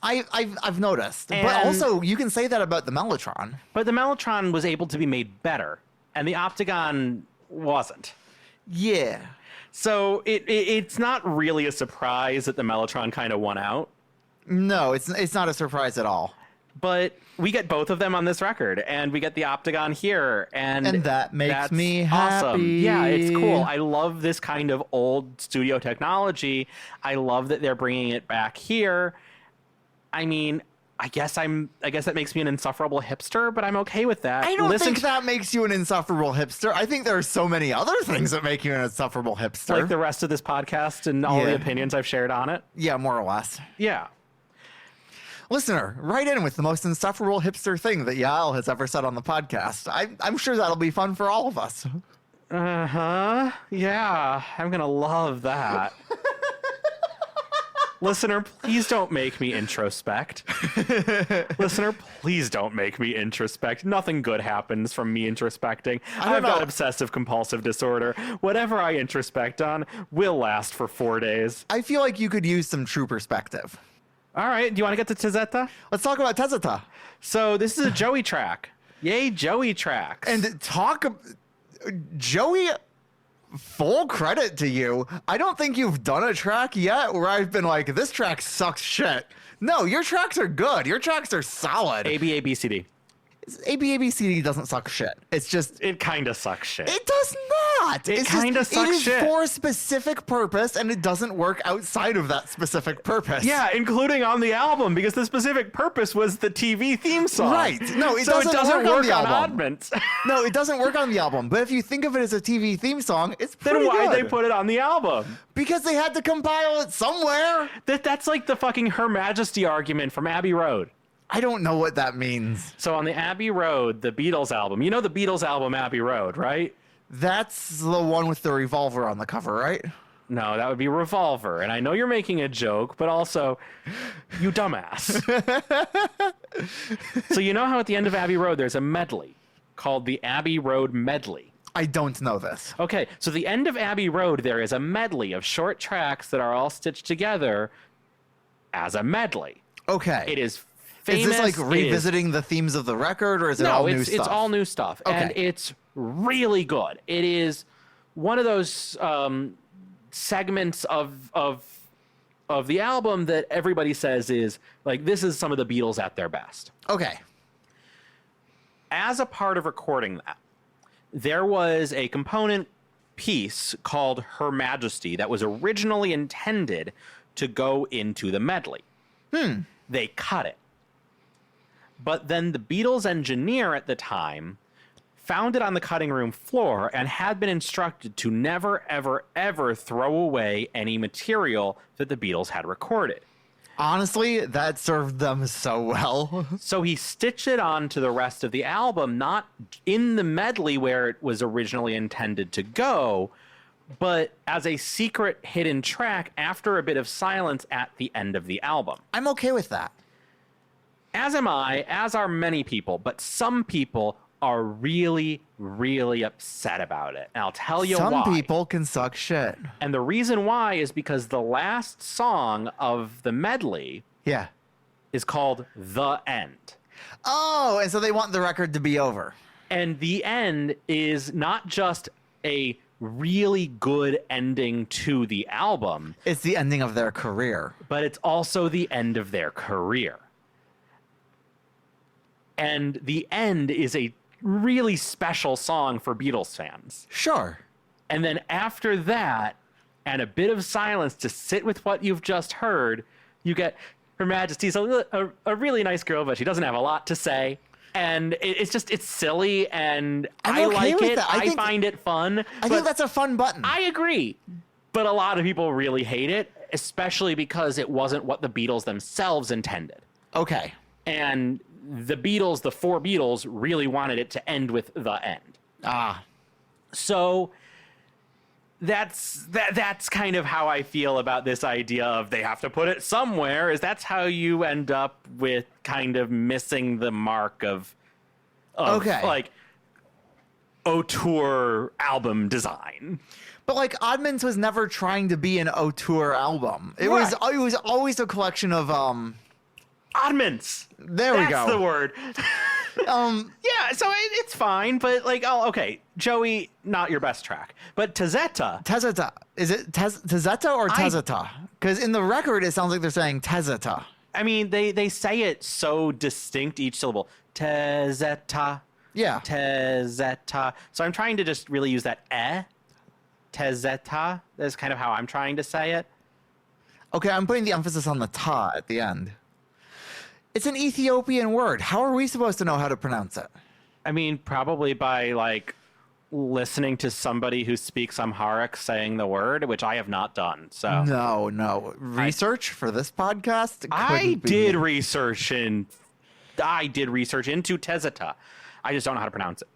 I've noticed. But And- also, you can say that about the Mellotron. But the Mellotron was able to be made better, and the Optagon wasn't. Yeah. So it's not really a surprise that the Mellotron kind of won out. No, it's not a surprise at all. But we get both of them on this record, and we get the Optagon here, and that makes that's me awesome. happy. Yeah, it's cool. I love this kind of old studio technology. I love that they're bringing it back here. I mean, I guess that makes me an insufferable hipster, but I'm okay with that. I don't think that makes you an insufferable hipster. I think there are so many other things that make you an insufferable hipster. like the rest of this podcast and all the Yeah. opinions I've shared on it. Yeah, more or less. Yeah. Listener, write in with the most insufferable hipster thing that Yael has ever said on the podcast. I'm sure that'll be fun for all of us. Uh-huh. Yeah, I'm gonna love that. Listener, please don't make me introspect. Listener, please don't make me introspect. Nothing good happens from me introspecting. I've got obsessive compulsive disorder. Whatever I introspect on will last for 4 days. I feel like you could use some true perspective. All right, do you want to get to Tezeta? Let's talk about Tezeta. So this is a Joey track. Yay, Joey tracks. And Joey, full credit to you. I don't think you've done a track yet where I've been like, this track sucks shit. No, your tracks are good. Your tracks are solid. ABABCD. ABABCD doesn't suck shit. It's just... It kind of sucks shit. It does not. It kind of sucks shit. It is for a specific purpose, and it doesn't work outside of that specific purpose. Yeah, including on the album, because the specific purpose was the TV theme song. Right. No, it so doesn't work on the album. Oddments. No, it doesn't work on the album. But if you think of it as a TV theme song, it's pretty good. Then why'd good. they put it on the album? Because they had to compile it somewhere. That's like the fucking Her Majesty argument from Abbey Road. I don't know what that means. So on the Abbey Road, the Beatles album, you know the Beatles album Abbey Road, right? That's the one with the revolver on the cover, right? No, that would be Revolver. And I know you're making a joke, but also, you dumbass. So you know how at the end of Abbey Road, there's a medley called the Abbey Road Medley? I don't know this. Okay, so the end of Abbey Road, there is a medley of short tracks that are all stitched together as a medley. Okay. It is famous. Is this like revisiting the themes of the record, or is it all new stuff? No, it's all new stuff. Okay. And it's really good. It is one of those segments of the album that everybody says is like, this is some of the Beatles at their best. Okay. As a part of recording that, there was a component piece called Her Majesty that was originally intended to go into the medley. They cut it. But then the Beatles engineer at the time found it on the cutting room floor and had been instructed to never, ever, ever throw away any material that the Beatles had recorded. Honestly, that served them so well. So he stitched it on to the rest of the album, not in the medley where it was originally intended to go, but as a secret hidden track after a bit of silence at the end of the album. I'm okay with that. As am I, as are many people, but some people are really, really upset about it. And I'll tell you why. Some people can suck shit. And the reason why is because the last song of the medley is called The End. Oh, and so they want the record to be over. And the end is not just a really good ending to the album. It's the ending of their career. But it's also the end of their career. And The End is a really special song for Beatles fans. Sure. And then after that, and a bit of silence to sit with what you've just heard, you get Her Majesty's a really nice girl, but she doesn't have a lot to say. And it's silly, and I like it. I find it fun. I think that's a fun button. I agree. But a lot of people really hate it, especially because it wasn't what the Beatles themselves intended. Okay. And the Beatles, the four Beatles, really wanted it to end with The End. So that's kind of how I feel about this idea of they have to put it somewhere, is that's how you end up with kind of missing the mark of like auteur album design. But like Oddments was never trying to be an auteur album. It was always a collection of Oddments. There we go. That's the word. Yeah, so it's fine, but like, okay, Joey, not your best track, but Tezeta. Tezeta. Is it Tezeta or Tezeta? Because in the record, it sounds like they're saying Tezeta. I mean, they say it so distinct, each syllable. Tezeta. Yeah. Tezeta. So I'm trying to just really use that Tezeta. That's kind of how I'm trying to say it. Okay, I'm putting the emphasis on the ta at the end. It's an Ethiopian word. How are we supposed to know how to pronounce it? I mean, probably by like listening to somebody who speaks Amharic saying the word, which I have not done. So no research for this podcast. I did research into Tezeta. I just don't know how to pronounce it.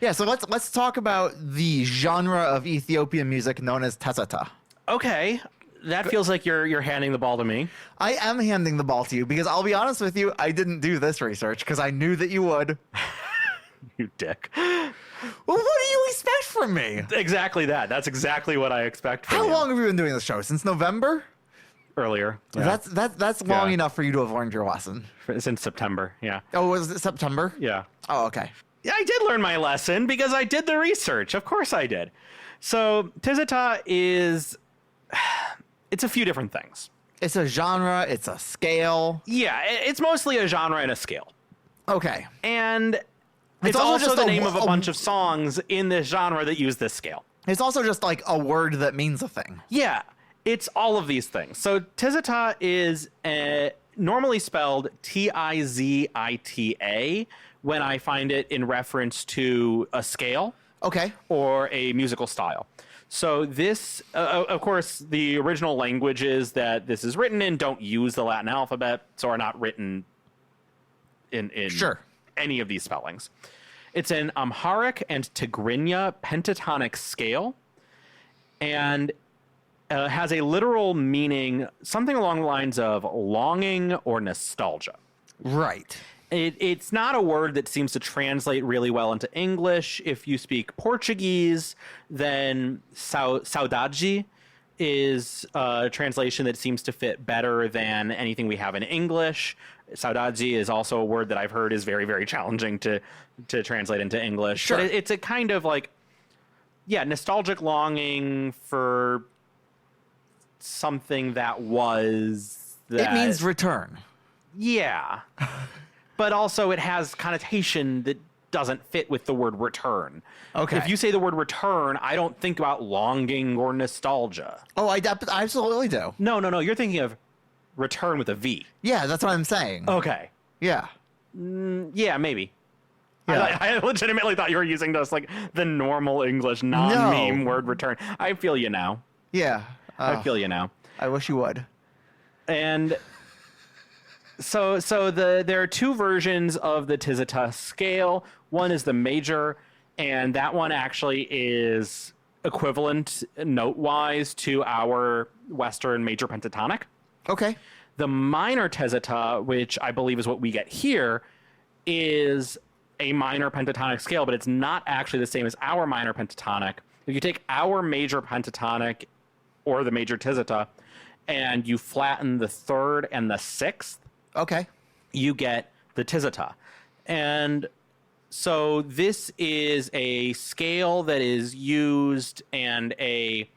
Yeah, so let's talk about the genre of Ethiopian music known as Tezeta. Okay. that feels like you're handing the ball to me. I am handing the ball to you because I'll be honest with you, I didn't do this research because I knew that you would. You dick. Well, what do you expect from me? Exactly that. That's exactly what I expect from How you. long have you been doing this show? Since November? Earlier. Yeah. That's long enough for you to have learned your lesson. Since September. Yeah. Oh, was it September? Yeah. Oh, okay. Yeah, I did learn my lesson because I did the research. Of course I did. So Tizita is... It's a few different things. It's a genre. It's a scale. Yeah, it's mostly a genre and a scale. Okay. And it's also just the name of a bunch of songs in this genre that use this scale. It's also just like a word that means a thing. Yeah, it's all of these things. So Tizita is normally spelled Tizita when I find it in reference to a scale. Okay. Or a musical style. So this, of course, the original languages that this is written in don't use the Latin alphabet, so are not written in Sure. any of these spellings. It's an Amharic and Tigrinya pentatonic scale, and has a literal meaning, something along the lines of longing or nostalgia. Right. It's not a word that seems to translate really well into English. If you speak Portuguese, then saudade is a translation that seems to fit better than anything we have in English. Saudade is also a word that I've heard is very, very challenging to translate into English. Sure. But it's a kind of like, nostalgic longing for something that was... It means return. Yeah. But also it has connotation that doesn't fit with the word return. Okay. If you say the word return, I don't think about longing or nostalgia. Oh, I absolutely do. No. You're thinking of return with a V. Yeah, that's what I'm saying. Okay. Yeah. Yeah, maybe. Yeah. I legitimately thought you were using just like the normal English non-meme word return. I feel you now. Yeah. I feel you now. I wish you would. And... So there are two versions of the Tizita scale. One is the major, and that one actually is equivalent note-wise to our Western major pentatonic. Okay. The minor Tizita, which I believe is what we get here, is a minor pentatonic scale, but it's not actually the same as our minor pentatonic. If you take our major pentatonic or the major Tizita and you flatten the third and the sixth, okay, you get the Tizita. And so this is a scale that is used and a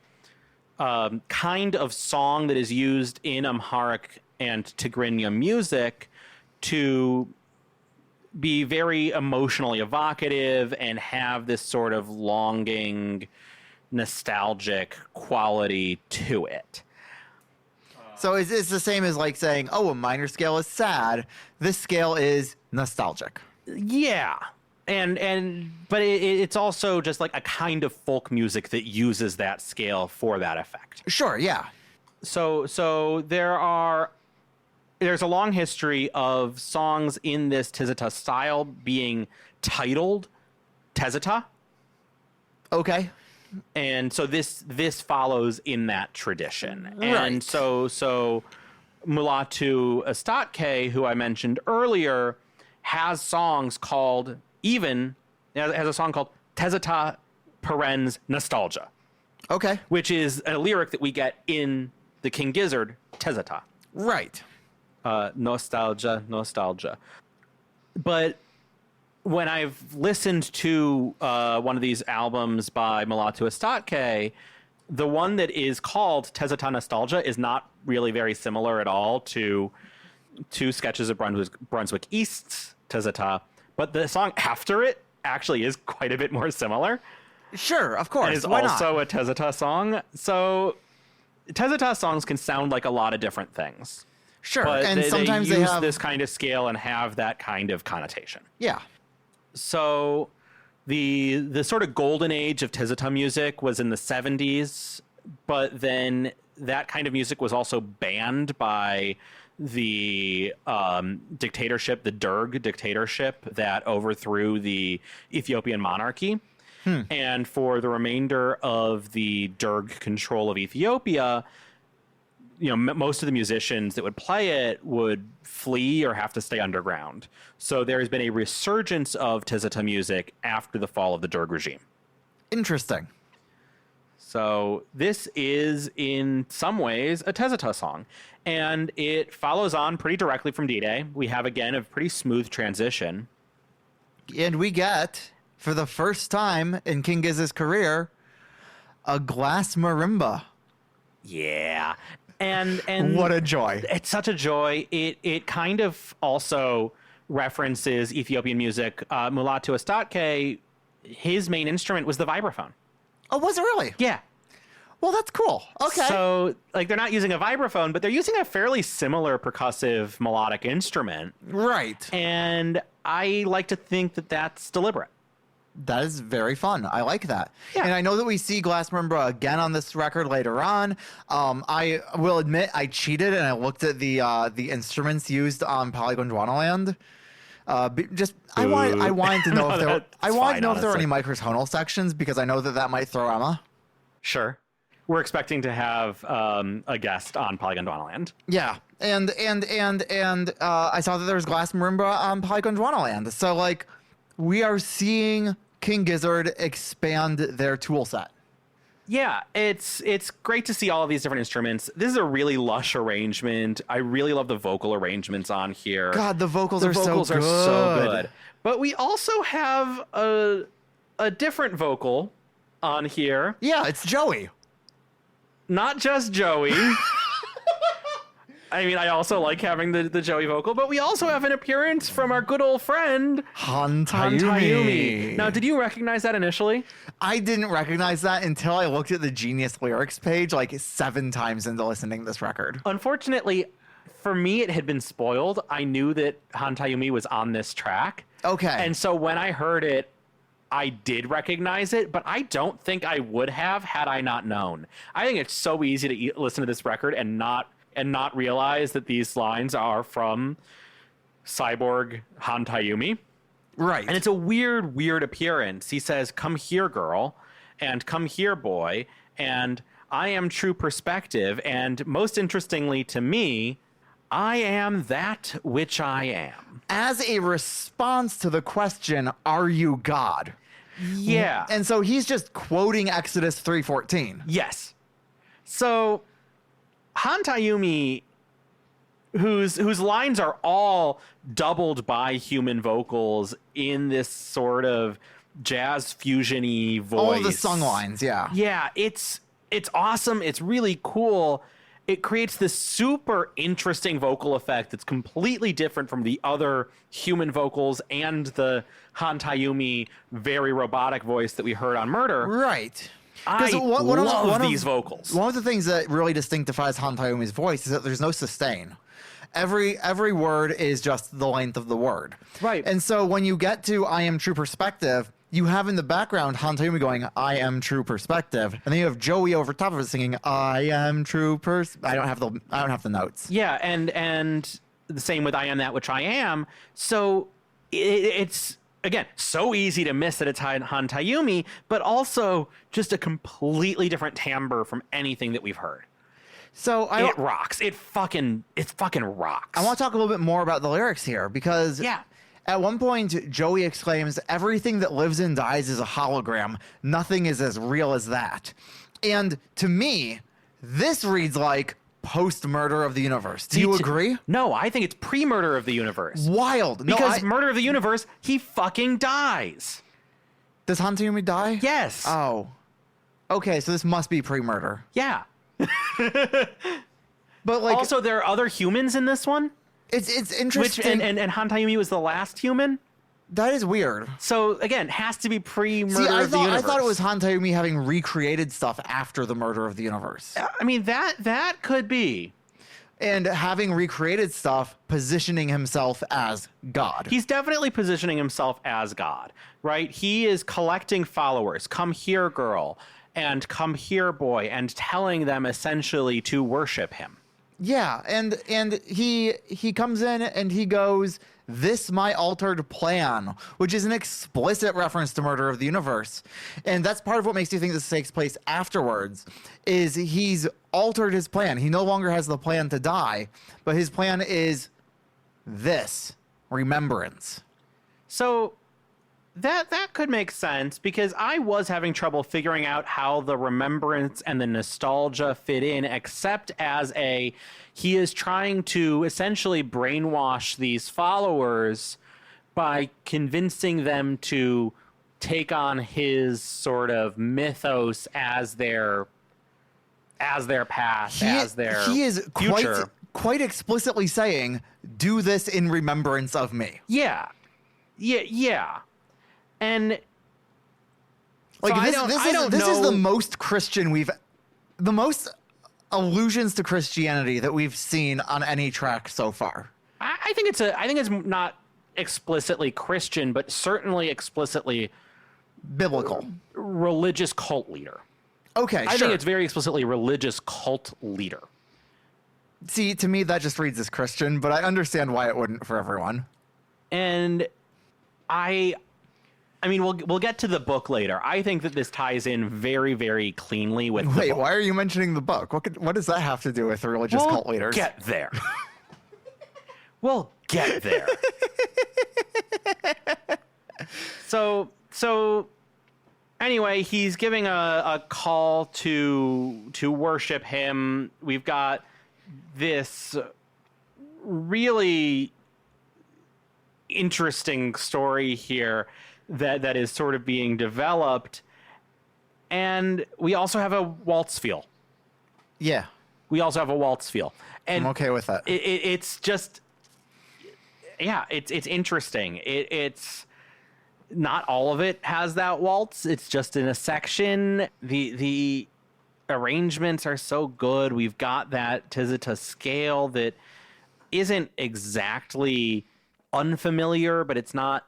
kind of song that is used in Amharic and Tigrinya music to be very emotionally evocative and have this sort of longing, nostalgic quality to it. So it's the same as like saying, oh, a minor scale is sad. This scale is nostalgic. Yeah. But it's also just like a kind of folk music that uses that scale for that effect. Sure, yeah. So there's a long history of songs in this Tizita style being titled Tezita. Okay. And so this follows in that tradition. Right. And so Mulatu Estatke, who I mentioned earlier, has songs called has a song called Tezita Parens Nostalgia. Okay. Which is a lyric that we get in the King Gizzard Tezita. Right. Nostalgia. But when I've listened to one of these albums by Mulatu Estatke, the one that is called Tezita Nostalgia is not really very similar at all to two sketches of Brunswick East's Tezita, but the song after it actually is quite a bit more similar. Sure, of course. And is Why also not? a Tezita song. So Tezita songs can sound like a lot of different things. Sure, But and sometimes they they use have this kind of scale and have that kind of connotation. Yeah. So the sort of golden age of Tizita music was in the 70s, but then that kind of music was also banned by the dictatorship, the Derg dictatorship that overthrew the Ethiopian monarchy. And for the remainder of the Derg control of Ethiopia, most of the musicians that would play it would flee or have to stay underground. So there has been a resurgence of Tizita music after the fall of the Derg regime. Interesting. So this is, in some ways, a Tizita song. And it follows on pretty directly from D-Day. We have, again, a pretty smooth transition. And we get, for the first time in King Giz's career, a glass marimba. Yeah. And what a joy. It's such a joy. It kind of also references Ethiopian music. Mulatu Astatke, his main instrument was the vibraphone. Oh, was it really? Yeah. Well, that's cool. Okay. So, they're not using a vibraphone, but they're using a fairly similar percussive melodic instrument. Right. And I like to think that that's deliberate. That is very fun. I like that. Yeah. And I know that we see glass marimba again on this record later on. I will admit I cheated and I looked at the instruments used on Polygon Dwanaland. I wanted to know if there were any microtonal sections, because I know that might throw Emma. Sure. We're expecting to have a guest on Polygon Dwanaland. Yeah. And I saw that there was glass marimba on Polygon Dwanaland. So we are seeing King Gizzard expand their tool set. Yeah, it's great to see all of these different instruments. This is a really lush arrangement. I really love the vocal arrangements on here. God, the vocals are so good. But we also have a different vocal on here. Yeah, it's Joey. Not just Joey. I mean, I also like having the Joey vocal, but we also have an appearance from our good old friend, Hantayumi. Now, did you recognize that initially? I didn't recognize that until I looked at the Genius lyrics page 7 times into listening to this record. Unfortunately, for me, it had been spoiled. I knew that Hantayumi was on this track. Okay. And so when I heard it, I did recognize it, but I don't think I would have had I not known. I think it's so easy to listen to this record and not realize that these lines are from Cyborg Hantayumi. Right. And it's a weird appearance. He says, "Come here, girl," and "Come here, boy," and "I am true perspective," and most interestingly to me, "I am that which I am." As a response to the question, "Are you God?" Yeah. And so he's just quoting Exodus 3:14. Yes. So Hantayumi, whose lines are all doubled by human vocals in this sort of jazz fusion-y voice. All the sung lines, yeah. Yeah, it's awesome. It's really cool. It creates this super interesting vocal effect that's completely different from the other human vocals and the Hantayumi very robotic voice that we heard on Murder. Right. I love these vocals. One of the things that really distinctifies Hantayumi's voice is that there's no sustain. Every word is just the length of the word. Right. And so when you get to "I am true perspective," you have in the background Hantayumi going, "I am true perspective," and then you have Joey over top of it singing, "I am true I don't have the notes. Yeah, and the same with "I am that which I am." So it's again so easy to miss that it's Hantayumi, but also just a completely different timbre from anything that we've heard. So it rocks. It fucking rocks. I want to talk a little bit more about the lyrics here, because at one point Joey exclaims, "Everything that lives and dies is a hologram. Nothing is as real as that." And to me, this reads like post-Murder of the Universe. Do you agree? No, I think it's pre-Murder of the Universe. Wild. Because Murder of the Universe, he fucking dies. Does Hantayumi die? Yes. Oh. Okay, so this must be pre-murder. Yeah. But also, there are other humans in this one. It's interesting. And Hantayumi was the last human. That is weird. So again, has to be pre-Murder of the Universe. I thought it was Hantayumi having recreated stuff after the Murder of the Universe. I mean, that could be. And having recreated stuff, positioning himself as God. He's definitely positioning himself as God, right? He is collecting followers. "Come here, girl," and "Come here, boy," and telling them essentially to worship him. Yeah, and he comes in and he goes, this my altered plan, which is an explicit reference to Murder of the Universe. And that's part of what makes you think this takes place afterwards, is he's altered his plan. He no longer has the plan to die, but his plan is this, remembrance. So that could make sense, because I was having trouble figuring out how the remembrance and the nostalgia fit in, except as he is trying to essentially brainwash these followers by convincing them to take on his sort of mythos as their past, as their he is future. quite explicitly saying, do this in remembrance of me. Yeah. And like, so this is the most Christian the most allusions to Christianity that we've seen on any track so far. I think it's not explicitly Christian, but certainly explicitly biblical, religious cult leader. Okay, I think it's very explicitly religious cult leader. See, to me, that just reads as Christian, but I understand why it wouldn't for everyone. And I mean, we'll get to the book later. I think that this ties in very, very cleanly with the book. Wait, why are you mentioning the book? What does that have to do with the religious cult leaders? Get there. We'll get there. So anyway, he's giving a call to worship him. We've got this really interesting story here that is sort of being developed, and we also have a waltz feel. Yeah, we also have a waltz feel, and I'm okay with that. It's just, yeah, it's interesting. It's not all of it has that waltz. It's just in a section. The arrangements are so good. We've got that Tizita scale that isn't exactly unfamiliar, but it's not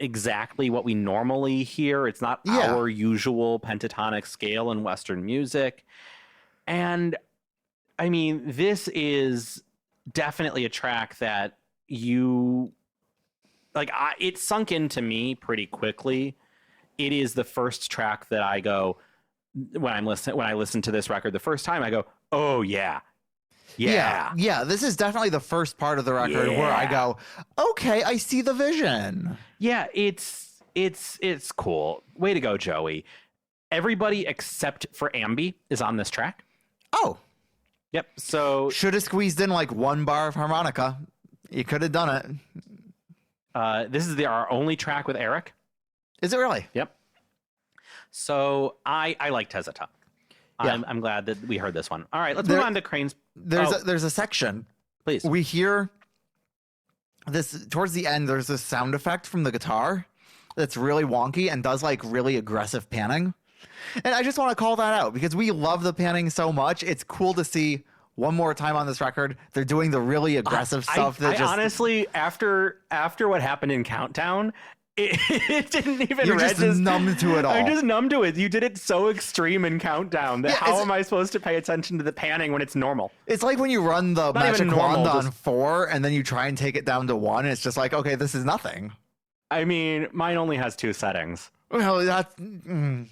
exactly what we normally hear. It's not our usual pentatonic scale in Western music. And I mean, this is definitely a track that you like. It sunk into me pretty quickly. It is the first track that I go when I listen to this record the first time. I go, oh yeah. Yeah, this is definitely the first part of the record where I go, okay, I see the vision. Yeah, it's cool. Way to go, Joey. Everybody except for Ambi is on this track. Oh. Yep. So should have squeezed in like one bar of harmonica. You could have done it. This is our only track with Eric. Is it really? Yep. So I like Tezita. Yeah. I'm glad that we heard this one. All right, let's move on to Crane's. There's a section. Please. We hear this towards the end. There's this sound effect from the guitar that's really wonky and does like really aggressive panning. And I just want to call that out because we love the panning so much. It's cool to see one more time on this record. They're doing the really aggressive stuff. Honestly, after what happened in Countdown, it didn't even You're just numb to it all. I'm just numb to it. You did it so extreme in Countdown that how am I supposed to pay attention to the panning when it's normal? It's like when you run the magic wand on 4 and then you try and take it down to 1 and it's just like, okay, this is nothing. I mean, mine only has 2 settings. Well, that's... The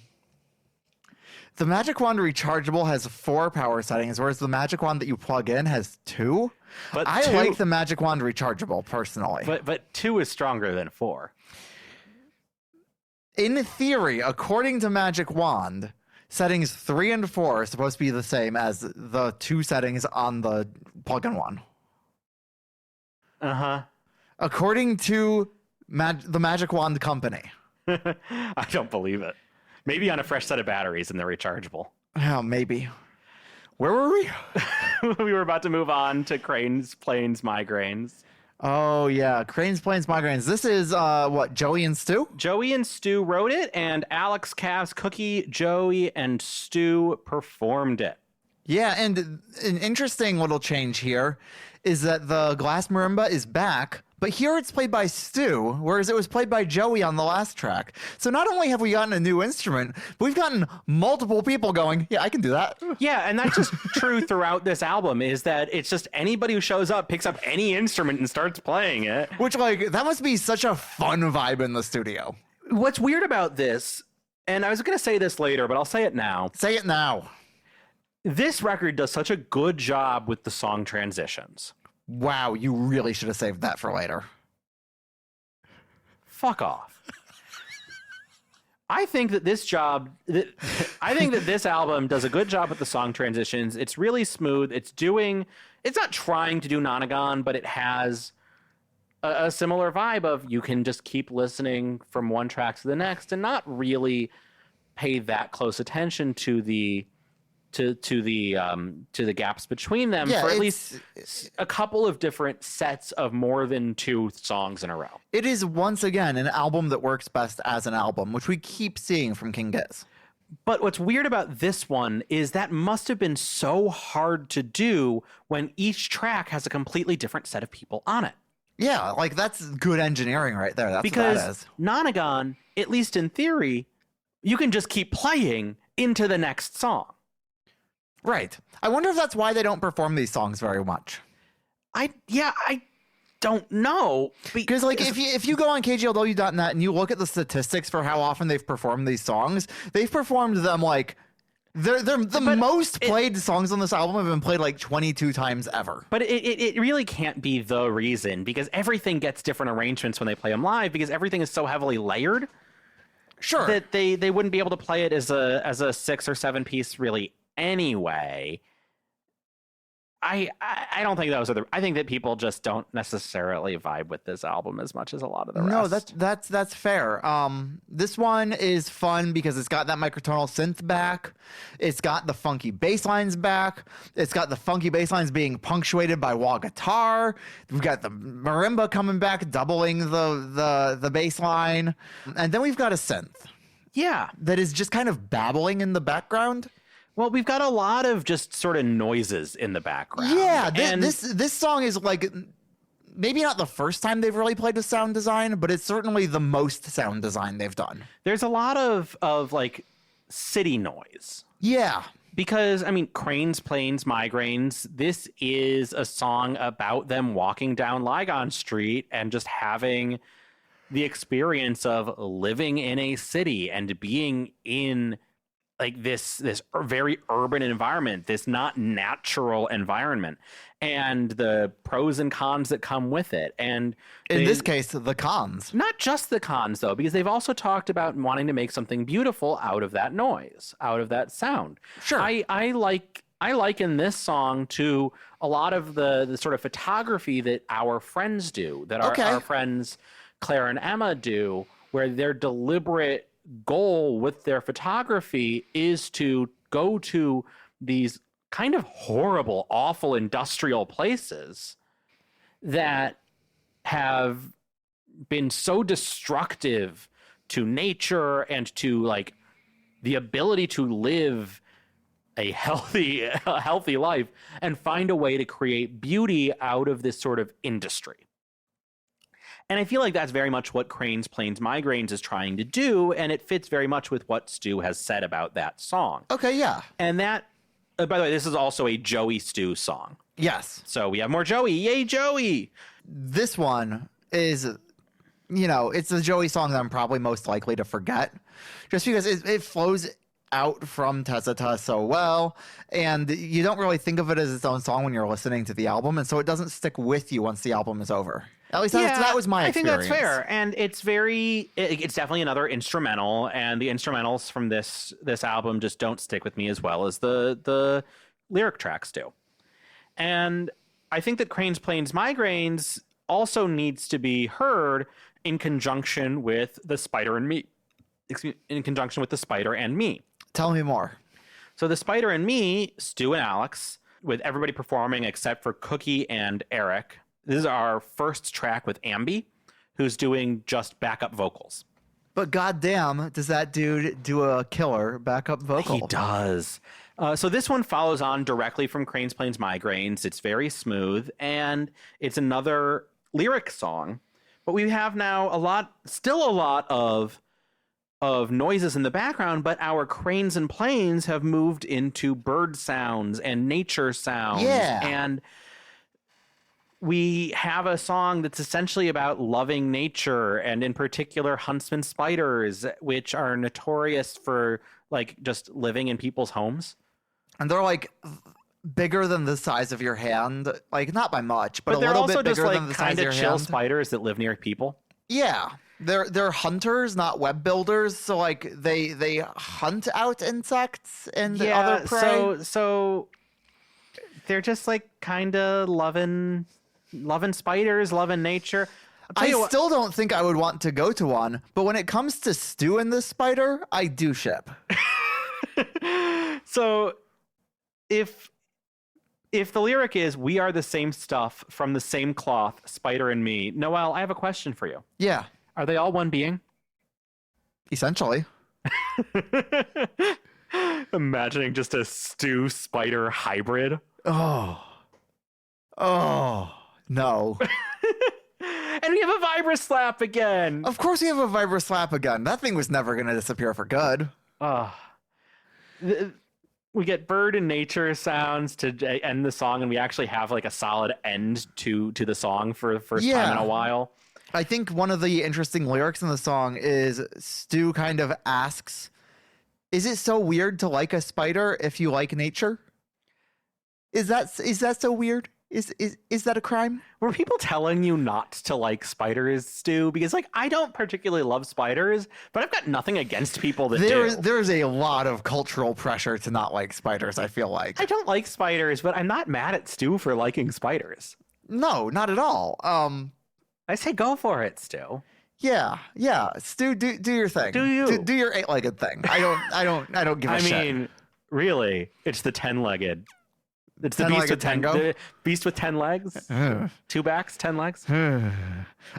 Magic Wand Rechargeable has 4 power settings, whereas the Magic Wand that you plug in has 2. But I like the Magic Wand Rechargeable, personally. But 2 is stronger than 4. In theory, according to Magic Wand, settings 3 and 4 are supposed to be the same as the 2 settings on the plug-in one. Uh-huh. According to the Magic Wand Company. I don't believe it. Maybe on a fresh set of batteries and they're rechargeable. Oh, maybe. Where were we? We were about to move on to Crane's Plains Migraines. Oh, yeah. Crane's Plains Migraines. This is, what, Joey and Stu? Joey and Stu wrote it, and Alex Cavs, Cookie, Joey, and Stu performed it. Yeah, and an interesting little change here is that the glass marimba is back, but here it's played by Stu, whereas it was played by Joey on the last track. So not only have we gotten a new instrument, but we've gotten multiple people going, yeah, I can do that. Yeah, and that's just true throughout this album, is that it's just anybody who shows up, picks up any instrument and starts playing it. Which, like, that must be such a fun vibe in the studio. What's weird about this, and I was going to say this later, but I'll say it now. Say it now. This record does such a good job with the song transitions. Wow, you really should have saved that for later. Fuck off. I think that this album does a good job with the song transitions. It's really smooth. It's not trying to do Nonagon, but it has a similar vibe of you can just keep listening from one track to the next and not really pay that close attention to the gaps between them for at least a couple of different sets of more than 2 songs in a row. It is once again an album that works best as an album, which we keep seeing from King Giz. But what's weird about this one is that must have been so hard to do when each track has a completely different set of people on it. Yeah, like that's good engineering right there. That's because what that is. Nonagon, at least in theory, you can just keep playing into the next song. Right. I wonder if that's why they don't perform these songs very much. I don't know. Because like if you go on kglw.net and you look at the statistics for how often they've performed these songs, they've performed them like the most played songs on this album have been played like 22 times ever. But it really can't be the reason, because everything gets different arrangements when they play them live, because everything is so heavily layered. Sure. That they wouldn't be able to play it as a 6 or 7 piece really anyway. I don't think those are I think that people just don't necessarily vibe with this album as much as a lot of the rest. No, that's fair. This one is fun because it's got that microtonal synth back. It's got the funky bass lines back. It's got the funky bass lines being punctuated by wah guitar. We've got the marimba coming back, doubling the bass line. And then we've got a synth. Yeah. That is just kind of babbling in the background. Well, we've got a lot of just sort of noises in the background. Yeah, this song is like maybe not the first time they've really played with sound design, but it's certainly the most sound design they've done. There's a lot of like city noise. Yeah. Because, I mean, Cranes, Planes, Migraines, this is a song about them walking down Lygon Street and just having the experience of living in a city and being in like this very urban environment, this not natural environment, and the pros and cons that come with it. And in this case, the cons. Not just the cons, though, because they've also talked about wanting to make something beautiful out of that noise, out of that sound. Sure. I liken this song to a lot of the sort of photography that our friends do, that our friends Claire and Emma do, where their deliberate goal with their photography is to go to these kind of horrible, awful industrial places that have been so destructive to nature and to like the ability to live a healthy life, and find a way to create beauty out of this sort of industry. And I feel like that's very much what Cranes, Planes, Migraines is trying to do, and it fits very much with what Stu has said about that song. Okay, yeah. And that, by the way, this is also a Joey Stu song. Yes. So we have more Joey. Yay, Joey! This one is, it's the Joey song that I'm probably most likely to forget, just because it flows out from Tessita so well, and you don't really think of it as its own song when you're listening to the album, and so it doesn't stick with you once the album is over. At least that was my experience. I think that's fair, and it's definitely another instrumental, and the instrumentals from this album just don't stick with me as well as the lyric tracks do. And I think that Cranes, Planes, Migraines also needs to be heard in conjunction with The Spider and Me. In conjunction with The Spider and Me. Tell me more. So The Spider and Me, Stu and Alex, with everybody performing except for Cookie and Eric. This is our first track with Ambi, who's doing just backup vocals. But goddamn, does that dude do a killer backup vocal? He does. So this one follows on directly from Cranes, Planes, Migraines. It's very smooth, and it's another lyric song. But we have now still a lot of noises in the background, but our cranes and planes have moved into bird sounds and nature sounds. Yeah. And we have a song that's essentially about loving nature, and in particular huntsman spiders, which are notorious for like just living in people's homes. And they're like bigger than the size of your hand, like not by much, but a they're little also bit bigger just than like the size kind of of your chill hand. spiders that live near people. Yeah. They're hunters, not web builders. So like they hunt out insects and other prey. So they're just like kind of loving spiders, loving nature. I still don't think I would want to go to one, but when it comes to Stu and the spider, I do ship. So if the lyric is "We are the same stuff from the same cloth, Spider and me," Noel, I have a question for you. Yeah, Are they all one being? essentially. Imagining just a Stu Spider hybrid. Oh, no. And we have a Vibra Slap again. Of course we have a Vibra Slap again. That thing was never going to disappear for good. We get bird and nature sounds to end the song, and we actually have like a solid end to the song for the first time in a while. I think one of the interesting lyrics in the song is Stu kind of asks, "Is it so weird to like a spider if you like nature?" Is that so weird? Is that a crime? Were people telling you not to like spiders, Stu? Because like I don't particularly love spiders, but I've got nothing against people that do. There's a lot of cultural pressure to not like spiders, I feel like. I don't like spiders, but I'm not mad at Stu for liking spiders. No, not at all. I say go for it, Stu. Yeah. Stu, do your thing. Do you? Do your 8-legged thing. I don't give a shit. I mean, really, it's the 10-legged. It's the beast with 10 legs. 2 backs, 10 legs.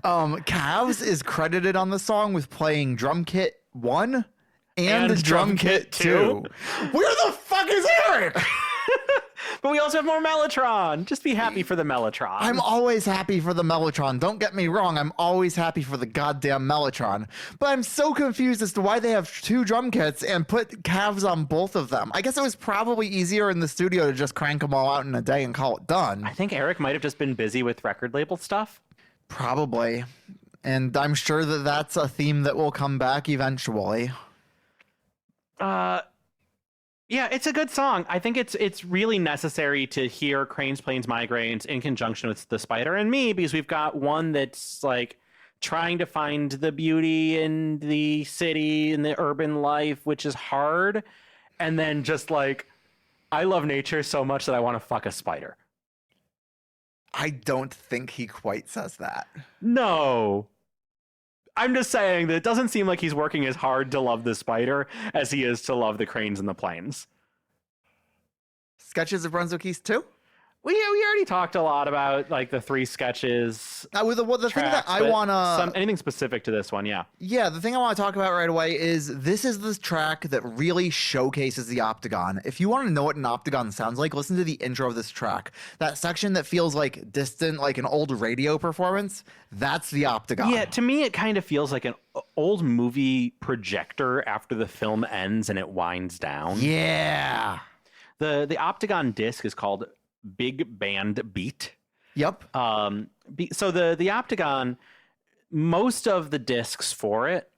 Cavs is credited on the song with playing drum kit 1 and drum kit 2. Where the fuck is Eric? But we also have more Mellotron. Just be happy for the Mellotron. I'm always happy for the Mellotron. Don't get me wrong. I'm always happy for the goddamn Mellotron. But I'm so confused as to why they have 2 drum kits and put calves on both of them. I guess it was probably easier in the studio to just crank them all out in a day and call it done. I think Eric might have just been busy with record label stuff. Probably. And I'm sure that that's a theme that will come back eventually. Yeah, it's a good song. I think it's really necessary to hear Cranes, Planes, Migraines in conjunction with The Spider and Me, because we've got one that's like trying to find the beauty in the city and the urban life, which is hard. And then just like, I love nature so much that I want to fuck a spider. I don't think he quite says that. No. I'm just saying that it doesn't seem like he's working as hard to love the spider as he is to love the cranes and the planes. Sketches of Brunswick East 2? We already talked a lot about like the 3 sketches. The thing that I want to... Anything specific to this one, yeah. Yeah, the thing I want to talk about right away is this is the track that really showcases the Optagon. If you want to know what an Optagon sounds like, listen to the intro of this track. That section that feels like distant, like an old radio performance, that's the Optagon. Yeah, to me it kind of feels like an old movie projector after the film ends and it winds down. Yeah. The Optagon disc is called Big Band Beat. Yep. So the Optagon, most of the discs for it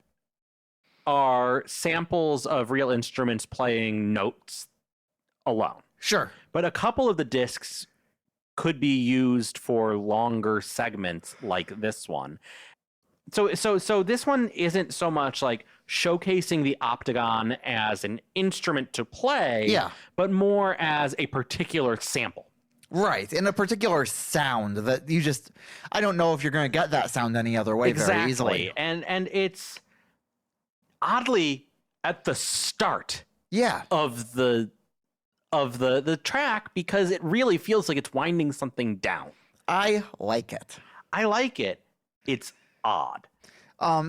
are samples of real instruments playing notes alone. Sure. But a couple of the discs could be used for longer segments like this one. So this one isn't so much like showcasing the Optagon as an instrument to play, but more as a particular sample. Right, in a particular sound that you just... I don't know if you're going to get that sound any other way very easily. And it's oddly at the start of the track, because it really feels like it's winding something down. I like it. I like it. It's odd.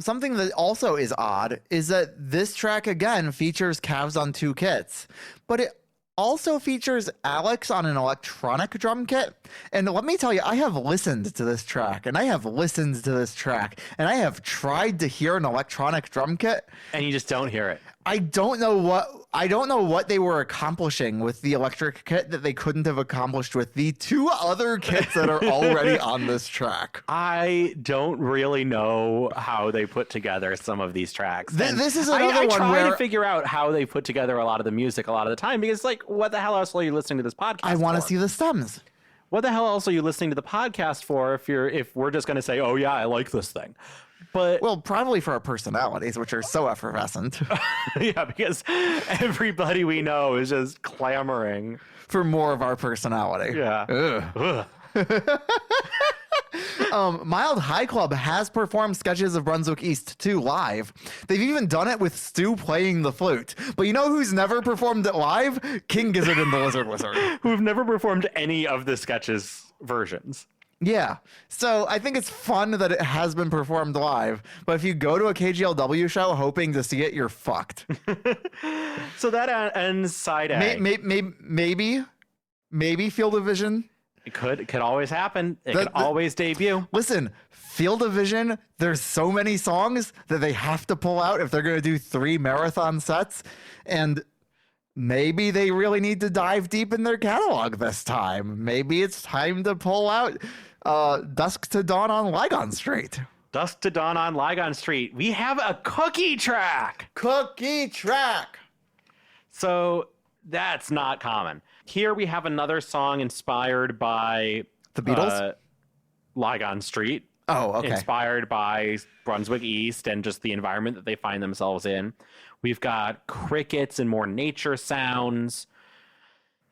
Something that also is odd is that this track again features calves on 2 kits, but it also features Alex on an electronic drum kit. And let me tell you, I have listened to this track, and I have listened to this track, and I have tried to hear an electronic drum kit. And you just don't hear it. I don't know what they were accomplishing with the electric kit that they couldn't have accomplished with the two other kits that are already on this track. I don't really know how they put together some of these tracks. This is another I one try where to figure out how they put together a lot of the music a lot of the time, because like, what the hell else are you listening to this podcast I want to for? see the stems. What the hell else are you listening to the podcast for if we're just going to say, oh yeah, I like this thing? But Well, probably for our personalities, which are so effervescent. yeah, because everybody we know is just clamoring. For more of our personality. Yeah. Ugh. Ugh. Mild High Club has performed sketches of Brunswick East 2 live. They've even done it with Stu playing the flute. But you know who's never performed it live? King Gizzard and the Lizard Wizard. Who've never performed any of the sketches versions. Yeah. So I think it's fun that it has been performed live. But if you go to a KGLW show hoping to see it, you're fucked. So that ends side A. Maybe Field of Vision. It could always happen. It could always debut. Listen, Field of Vision, there's so many songs that they have to pull out if they're going to do 3 marathon sets. And maybe they really need to dive deep in their catalog this time. Maybe it's time to pull out Dusk to Dawn on Lygon Street. Dusk to Dawn on Lygon Street. We have a cookie track. Cookie track. So that's not common. Here we have another song inspired by The Beatles? Lygon Street. Oh, okay. Inspired by Brunswick East and just the environment that they find themselves in. We've got crickets and more nature sounds.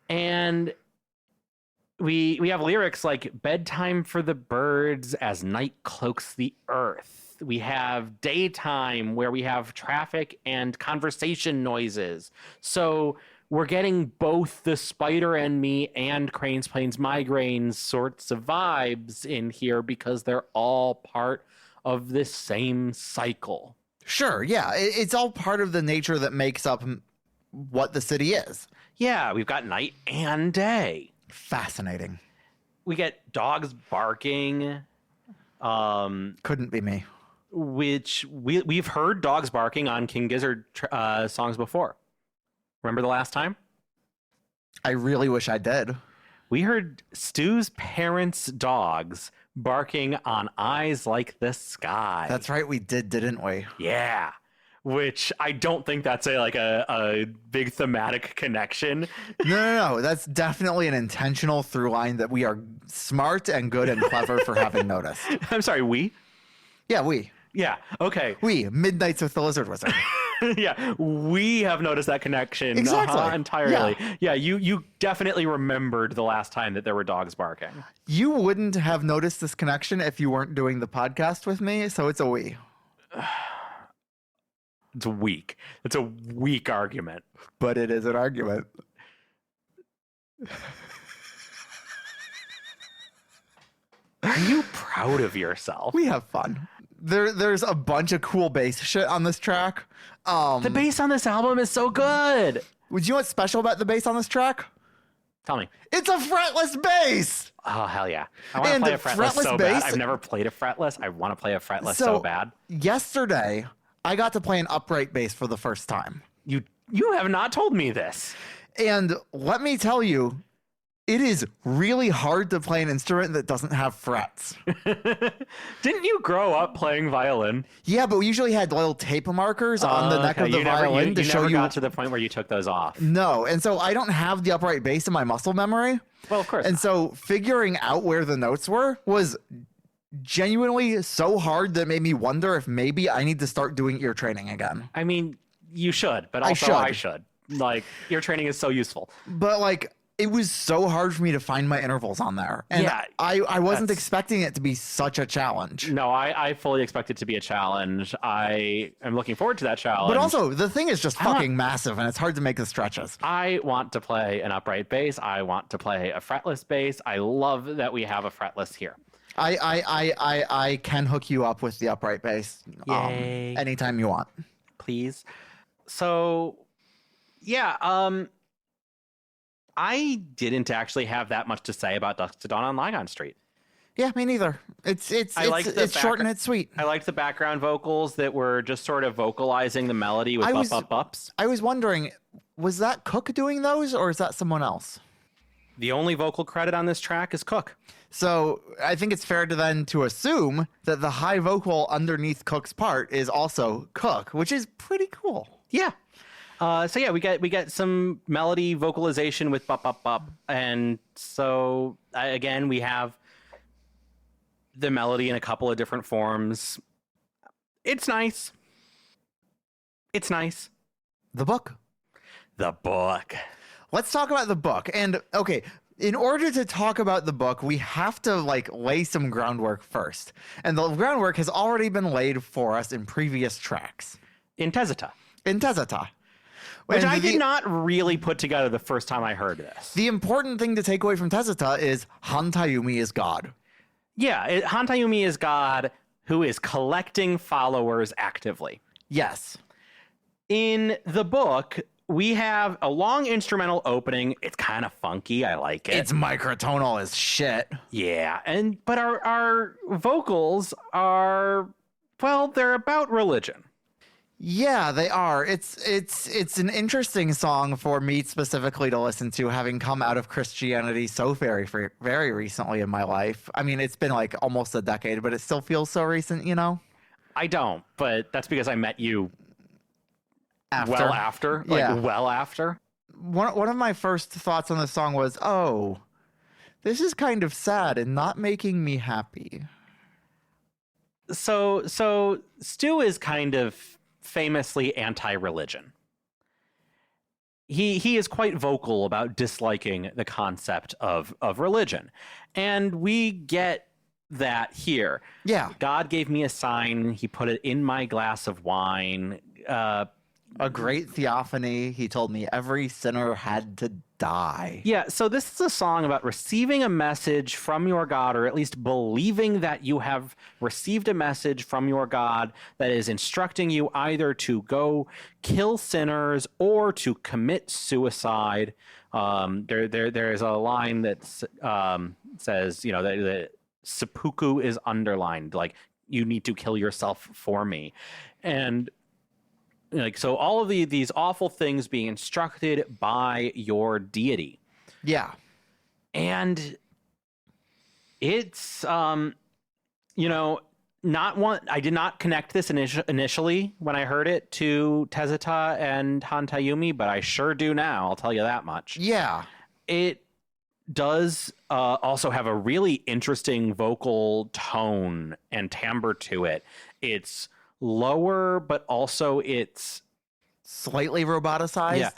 And we have lyrics like bedtime for the birds as night cloaks the earth. We have daytime where we have traffic and conversation noises. So we're getting both the Spider and Me and Cranes, Planes, Migraines sorts of vibes in here because they're all part of this same cycle. Sure, yeah. It's all part of the nature that makes up what the city is. Yeah, we've got night and day. Fascinating. We get dogs barking. Couldn't be me. Which we've heard dogs barking on King Gizzard songs before. Remember the last time? I really wish I did. We heard Stu's parents' dogs barking on Eyes Like the Sky. That's right, we did, didn't we? Yeah. Which I don't think that's a big thematic connection. No. That's definitely an intentional through line that we are smart and good and clever for having noticed. I'm sorry, we? Yeah, we. Yeah, okay. We, Midnights with the Lizard Wizard. Yeah, we have noticed that connection Exactly. entirely. Yeah, you definitely remembered the last time that there were dogs barking. You wouldn't have noticed this connection if you weren't doing the podcast with me, so it's a we. It's weak. It's a weak argument. But it is an argument. Are you proud of yourself? We have fun. There's a bunch of cool bass shit on this track. The bass on this album is so good. Would you know what's special about the bass on this track? Tell me. It's a fretless bass. Oh, hell yeah. I want to And play a fretless fretless so bass- bad. I've never played a fretless. I want to play a fretless so bad. Yesterday, I got to play an upright bass for the first time. You have not told me this. And let me tell you, it is really hard to play an instrument that doesn't have frets. Didn't you grow up playing violin? Yeah, but we usually had little tape markers on the neck of the violin to show you you. got to the point where you took those off. No, and so I don't have the upright bass in my muscle memory. Well, of course. And so figuring out where the notes were was genuinely so hard that it made me wonder if maybe I need to start doing ear training again. I mean, you should, but also I should. Like, ear training is so useful. But like, it was so hard for me to find my intervals on there. And Yeah, I wasn't expecting it to be such a challenge. No, I fully expect it to be a challenge. I am looking forward to that challenge. But also, the thing is just fucking massive, and it's hard to make the stretches. I want to play an upright bass. I want to play a fretless bass. I love that we have a fretless here. I can hook you up with the upright bass Yay. anytime you want. Please. So, yeah, I didn't actually have that much to say about Dusk to Dawn on Ligon Street. Yeah, me neither. It's short and it's sweet. I liked the background vocals that were just sort of vocalizing the melody with bups. I was wondering, was that Cook doing those, or is that someone else? The only vocal credit on this track is Cook. So I think it's fair to assume that the high vocal underneath Cook's part is also Cook, which is pretty cool. Yeah. So yeah, we get some melody vocalization with bup, and so again we have the melody in a couple of different forms. It's nice. It's nice. The book. Let's talk about the book. And okay, in order to talk about the book, we have to lay some groundwork first. And the groundwork has already been laid for us in previous tracks. In Tezata. Which I did not really put together the first time I heard this. The important thing to take away from Tezata is Hantayumi is God. Yeah, Hantayumi is God who is collecting followers actively. Yes. In the book, we have a long instrumental opening. It's kind of funky. I like it. It's microtonal as shit. Yeah, but our vocals are, well, they're about religion. Yeah, they are. It's an interesting song for me specifically to listen to, having come out of Christianity so very recently in my life. I mean, it's been almost a decade, but it still feels so recent, you know? I don't, but that's because I met you after. Well after. One of my first thoughts on the song was, oh, this is kind of sad and not making me happy. So Stu is kind of famously anti-religion. He is quite vocal about disliking the concept of religion. And we get that here. Yeah. God gave me a sign. He put it in my glass of wine. A great theophany. He told me every sinner had to die. Yeah, so this is a song about receiving a message from your God, or at least believing that you have received a message from your God that is instructing you either to go kill sinners or to commit suicide. There is a line that says, that seppuku is underlined, like you need to kill yourself for me. And so all of these awful things being instructed by your deity. Yeah. And it's, I did not connect this initially when I heard it to Tezata and Hantayumi, but I sure do now. I'll tell you that much. Yeah. It does also have a really interesting vocal tone and timbre to it. It's lower, but also it's slightly roboticized. Yeah.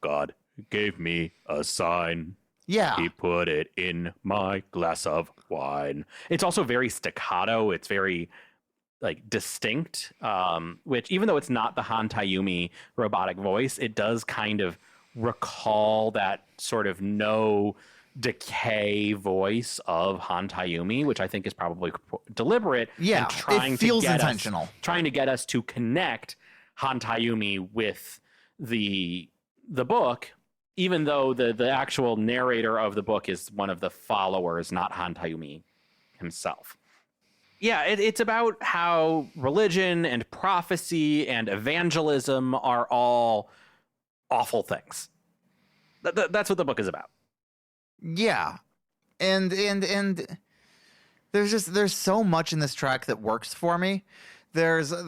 God gave me a sign. Yeah. He put it in my glass of wine. It's also very staccato. It's very distinct, which even though it's not the Hantayumi robotic voice, it does kind of recall that sort of no decay voice of Hantayumi, which I think is probably deliberate. Yeah, and it feels intentional. Trying to get us to connect Hantayumi with the book, even though the actual narrator of the book is one of the followers, not Hantayumi himself. Yeah, it's about how religion and prophecy and evangelism are all awful things. That's what the book is about. Yeah. And there's so much in this track that works for me. There's a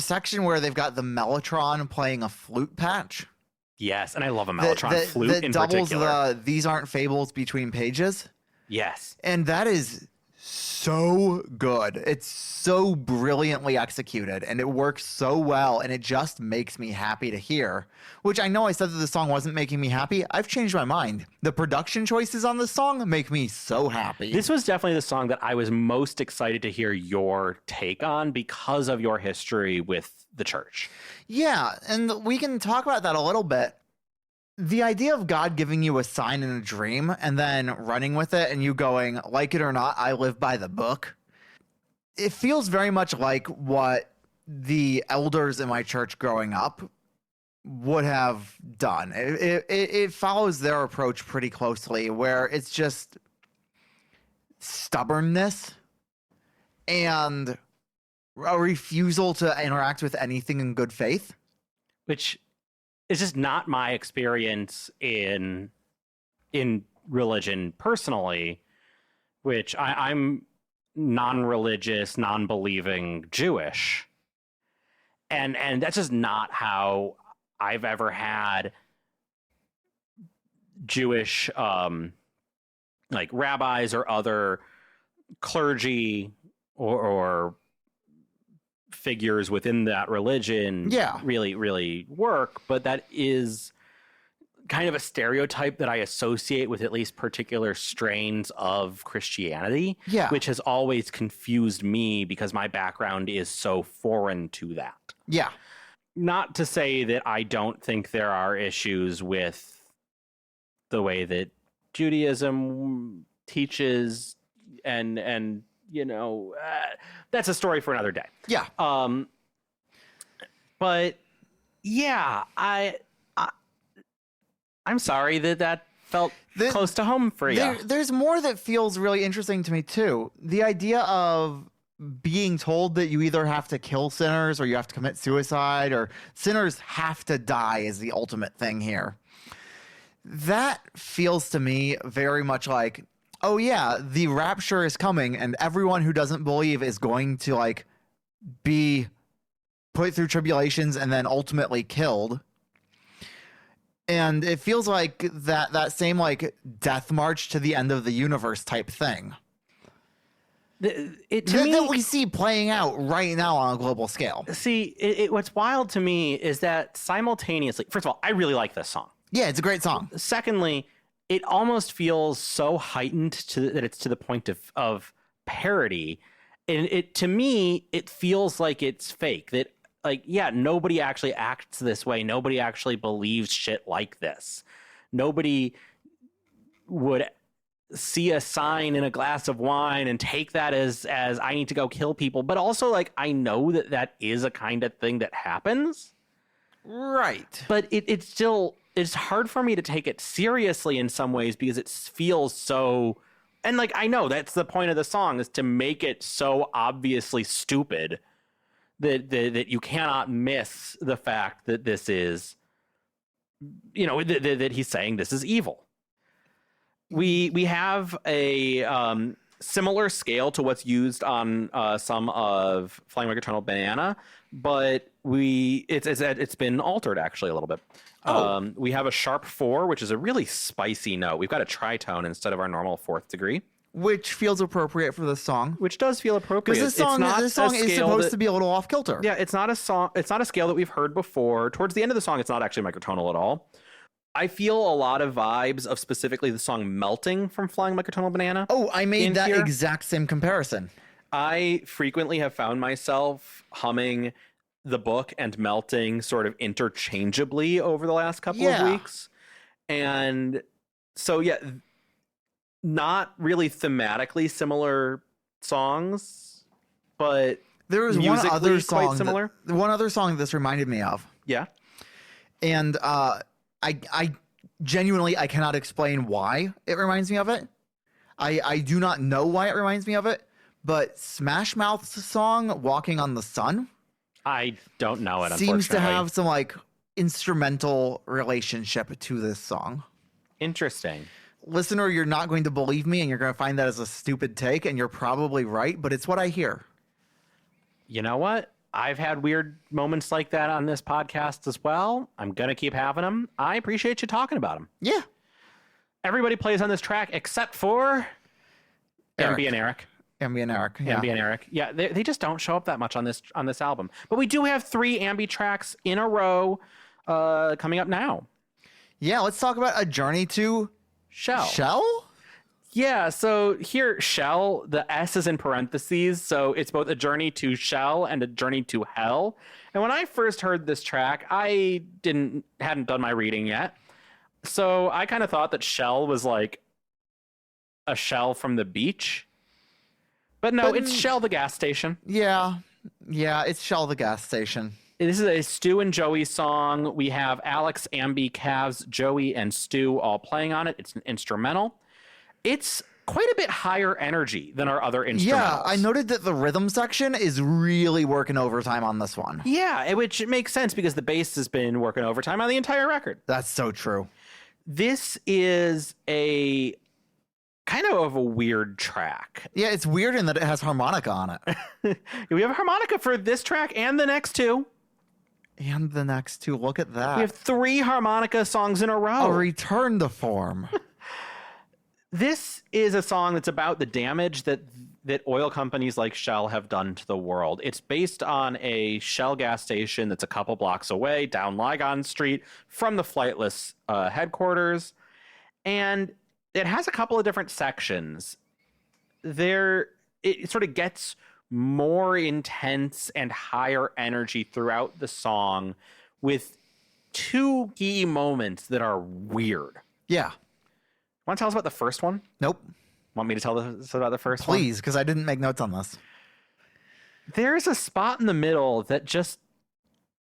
section where they've got the Mellotron playing a flute patch. Yes, and I love a Mellotron flute that in doubles particular. These aren't fables between pages. Yes. And that is so good. It's so brilliantly executed, and it works so well, and it just makes me happy to hear. Which I know I said that the song wasn't making me happy. I've changed my mind. The production choices on this song make me so happy. This was definitely the song that I was most excited to hear your take on because of your history with the church. Yeah, and we can talk about that a little bit. The idea of God giving you a sign in a dream and then running with it and you going, like it or not, I live by the book. It feels very much like what the elders in my church growing up would have done. It follows their approach pretty closely, where it's just stubbornness and a refusal to interact with anything in good faith. Which is just not my experience in religion personally, which I'm non-religious, non-believing Jewish. And that's just not how I've ever had Jewish like rabbis or other clergy or figures within that religion really work. But that is kind of a stereotype that I associate with at least particular strains of Christianity, which has always confused me because my background is so foreign to that. Yeah. Not to say that I don't think there are issues with the way that Judaism teaches and you know, that's a story for another day. Yeah. But yeah, I'm sorry that felt close to home for you. There's more that feels really interesting to me too. The idea of being told that you either have to kill sinners or you have to commit suicide or sinners have to die is the ultimate thing here. That feels to me very much like, oh yeah, the rapture is coming and everyone who doesn't believe is going to like be put through tribulations and then ultimately killed. And it feels like that same like death march to the end of the universe type thing. That we see playing out right now on a global scale. See, what's wild to me is that simultaneously, first of all, I really like this song. Yeah, it's a great song. Secondly, it almost feels so heightened that it's to the point of parody. And to me, it feels like it's fake. That like, yeah, nobody actually acts this way. Nobody actually believes shit like this. Nobody would see a sign in a glass of wine and take that as I need to go kill people. But also, like, I know that is a kind of thing that happens. Right. But it's hard for me to take it seriously in some ways because it feels so... And, like, I know that's the point of the song, is to make it so obviously stupid that you cannot miss the fact that this is, you know, that he's saying this is evil. We have a similar scale to what's used on some of Flying Like a Eternal Banana, but it's been altered actually a little bit. Oh. We have a sharp 4, which is a really spicy note. We've got a tritone instead of our normal 4th degree, which feels appropriate for this song. Which does feel appropriate. Because this song is supposed to be a little off kilter. Yeah, it's not a song. It's not a scale that we've heard before. Towards the end of the song, it's not actually microtonal at all. I feel a lot of vibes of specifically the song Melting from Flying Like a Eternal Banana. Oh, I made that here. Exact same comparison. I frequently have found myself humming the book and Melting sort of interchangeably over the last couple of weeks. And so, yeah, not really thematically similar songs, but there was one other song quite similar. One other song this reminded me of. Yeah. And I genuinely, I cannot explain why it reminds me of it. I do not know why it reminds me of it, but Smash Mouth's song Walking on the Sun, I don't know it, seems to have some like instrumental relationship to this song. Interesting. Listener, you're not going to believe me and you're going to find that as a stupid take, and you're probably right, but it's what I hear. You know what? I've had weird moments like that on this podcast as well. I'm going to keep having them. I appreciate you talking about them. Yeah. Everybody plays on this track except for Ambi and Eric. Ambi and Eric. Yeah. Ambi and Eric. Yeah, they just don't show up that much on this album. But we do have 3 Ambi tracks in a row coming up now. Yeah, let's talk about A Journey to Shell. Shell? Yeah, so here, Shell, the S is in parentheses, so it's both a journey to Shell and a journey to hell. And when I first heard this track, I hadn't done my reading yet. So I kind of thought that Shell was like a shell from the beach. But no, it's Shell the gas station. Yeah, it's Shell the gas station. This is a Stu and Joey song. We have Alex, Ambi, Cavs, Joey, and Stu all playing on it. It's an instrumental. It's quite a bit higher energy than our other instrumentals. Yeah, I noted that the rhythm section is really working overtime on this one. Yeah, which makes sense because the bass has been working overtime on the entire record. That's so true. This is a kind of a weird track. Yeah, it's weird in that it has harmonica on it. We have a harmonica for this track and the next two. And the next two, look at that. We have 3 harmonica songs in a row. A return to form. This is a song that's about the damage that oil companies like Shell have done to the world. It's based on a Shell gas station that's a couple blocks away down Ligon Street from the Flightless headquarters. And it has a couple of different sections. It sort of gets more intense and higher energy throughout the song with 2 key moments that are weird. Yeah. Want to tell us about the first one? Nope. Want me to tell us about the first one? Please, because I didn't make notes on this. There's a spot in the middle that just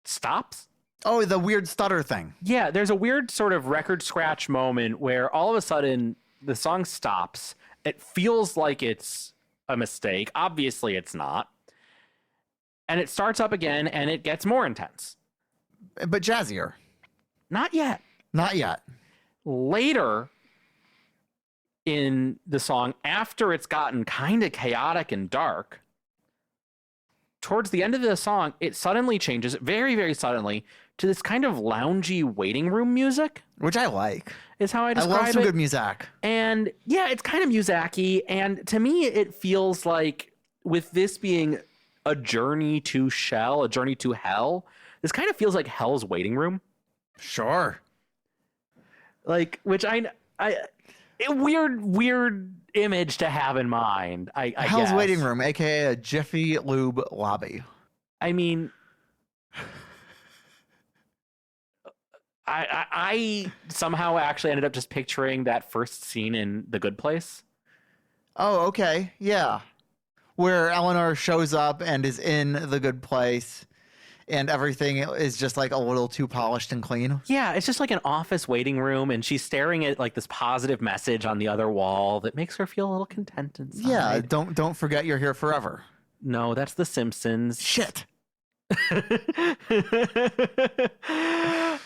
stops. Oh, the weird stutter thing. Yeah, there's a weird sort of record scratch moment where all of a sudden the song stops. It feels like it's a mistake. Obviously, it's not. And it starts up again, and it gets more intense. But jazzier. Not yet. Not yet. Later in the song, after it's gotten kind of chaotic and dark, towards the end of the song, it suddenly changes, very, very suddenly, to this kind of loungy waiting room music. Which I like. Is how I describe it. I love some good music. And yeah, it's kind of music-y. And to me, it feels like with this being a journey to Shell, a journey to hell, this kind of feels like Hell's waiting room. Sure. Like, which a weird image to have in mind. I Hell's guess. waiting room, aka a Jiffy Lube lobby. I mean, I somehow actually ended up just picturing that first scene in The Good Place. Oh, okay. Yeah. Where Eleanor shows up and is in The Good Place and everything is just like a little too polished and clean. Yeah, it's just like an office waiting room and she's staring at like this positive message on the other wall that makes her feel a little content inside. Yeah, don't forget you're here forever. No, that's The Simpsons. Shit.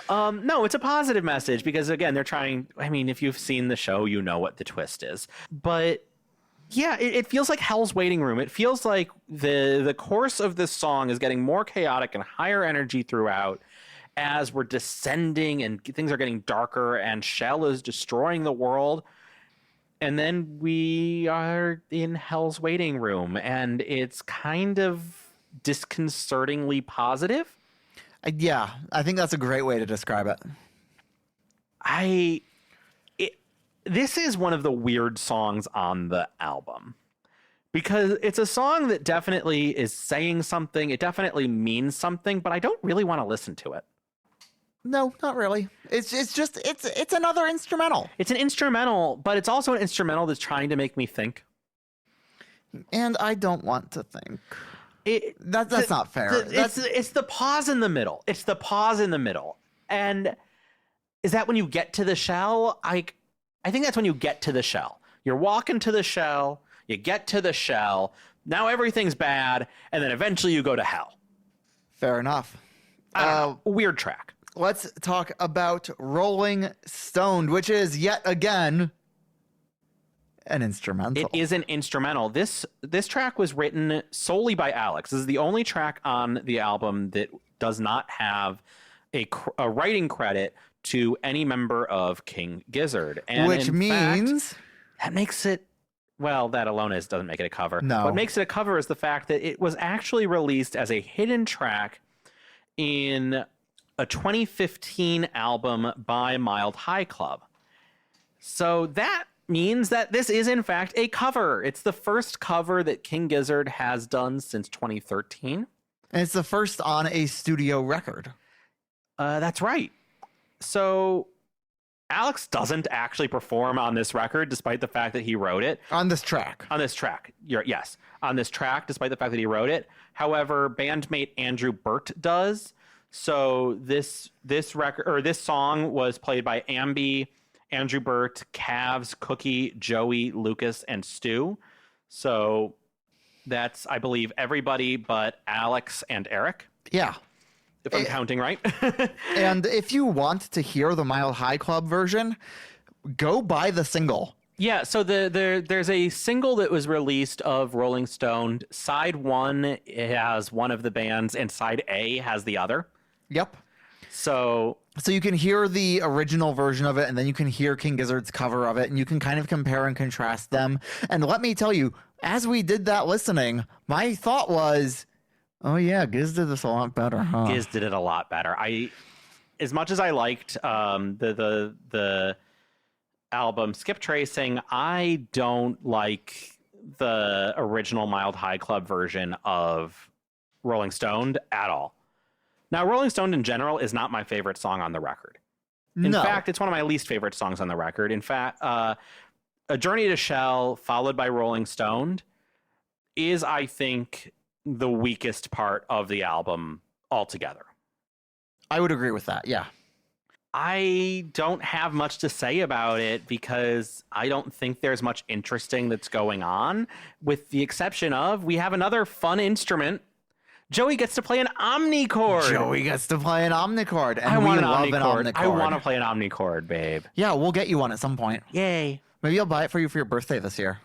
No, it's a positive message because again, they're trying, I mean, if you've seen the show, you know what the twist is. But yeah, it feels like Hell's waiting room. It feels like the course of this song is getting more chaotic and higher energy throughout as we're descending and things are getting darker and Shell is destroying the world. And then we are in Hell's waiting room and it's kind of disconcertingly positive. Yeah, I think that's a great way to describe it. This is one of the weird songs on the album because it's a song that definitely is saying something. It definitely means something, but I don't really want to listen to it. No, not really. It's another instrumental. It's an instrumental, but it's also an instrumental that's trying to make me think. And I don't want to think. That's not fair. It's the pause in the middle. It's the pause in the middle. And is that when you get to the Shell? I think that's when you get to the Shell. You're walking to the Shell, you get to the Shell, now everything's bad, and then eventually you go to hell. Fair enough. Weird track. Let's talk about Rolling Stoned, which is yet again an instrumental. It is an instrumental. This track was written solely by Alex. This is the only track on the album that does not have a writing credit to any member of King Gizzard. And which means... that makes it... Well, that alone doesn't make it a cover. No. What makes it a cover is the fact that it was actually released as a hidden track in a 2015 album by Mild High Club. So that means that this is, in fact, a cover. It's the first cover that King Gizzard has done since 2013. And it's the first on a studio record. That's right. So Alex doesn't actually perform on this record, despite the fact that he wrote it. On this track. On this track. Yes. On this track, despite the fact that he wrote it. However, bandmate Andrew Burt does. So this record or this song was played by Ambi, Andrew Burt, Cavs, Cookie, Joey, Lucas, and Stu. So that's, I believe, everybody but Alex and Eric, Yeah. if I'm counting right. And if you want to hear the Mile High Club version, go buy the single. Yeah, so there's a single that was released of Rolling Stone. Side 1 has one of the bands, and Side A has the other. Yep. So you can hear the original version of it, and then you can hear King Gizzard's cover of it, and you can kind of compare and contrast them. And let me tell you, as we did that listening, my thought was, oh yeah, Giz did this a lot better, huh? Giz did it a lot better. As much as I liked the album Skip Tracing, I don't like the original Mild High Club version of Rolling Stoned at all. Now, Rolling Stoned in general is not my favorite song on the record. In fact, it's one of my least favorite songs on the record. In fact, A Journey to Shell, followed by Rolling Stoned, is, I think, the weakest part of the album altogether. I would agree with that, yeah. I don't have much to say about it because I don't think there's much interesting that's going on, with the exception of we have another fun instrument. Joey gets to play an omnichord. Joey gets to play an omnichord, and I want we an love omnichord. an omnichord. I want to play an omnichord, babe. Yeah, we'll get you one at some point. Yay. Maybe I'll buy it for you for your birthday this year.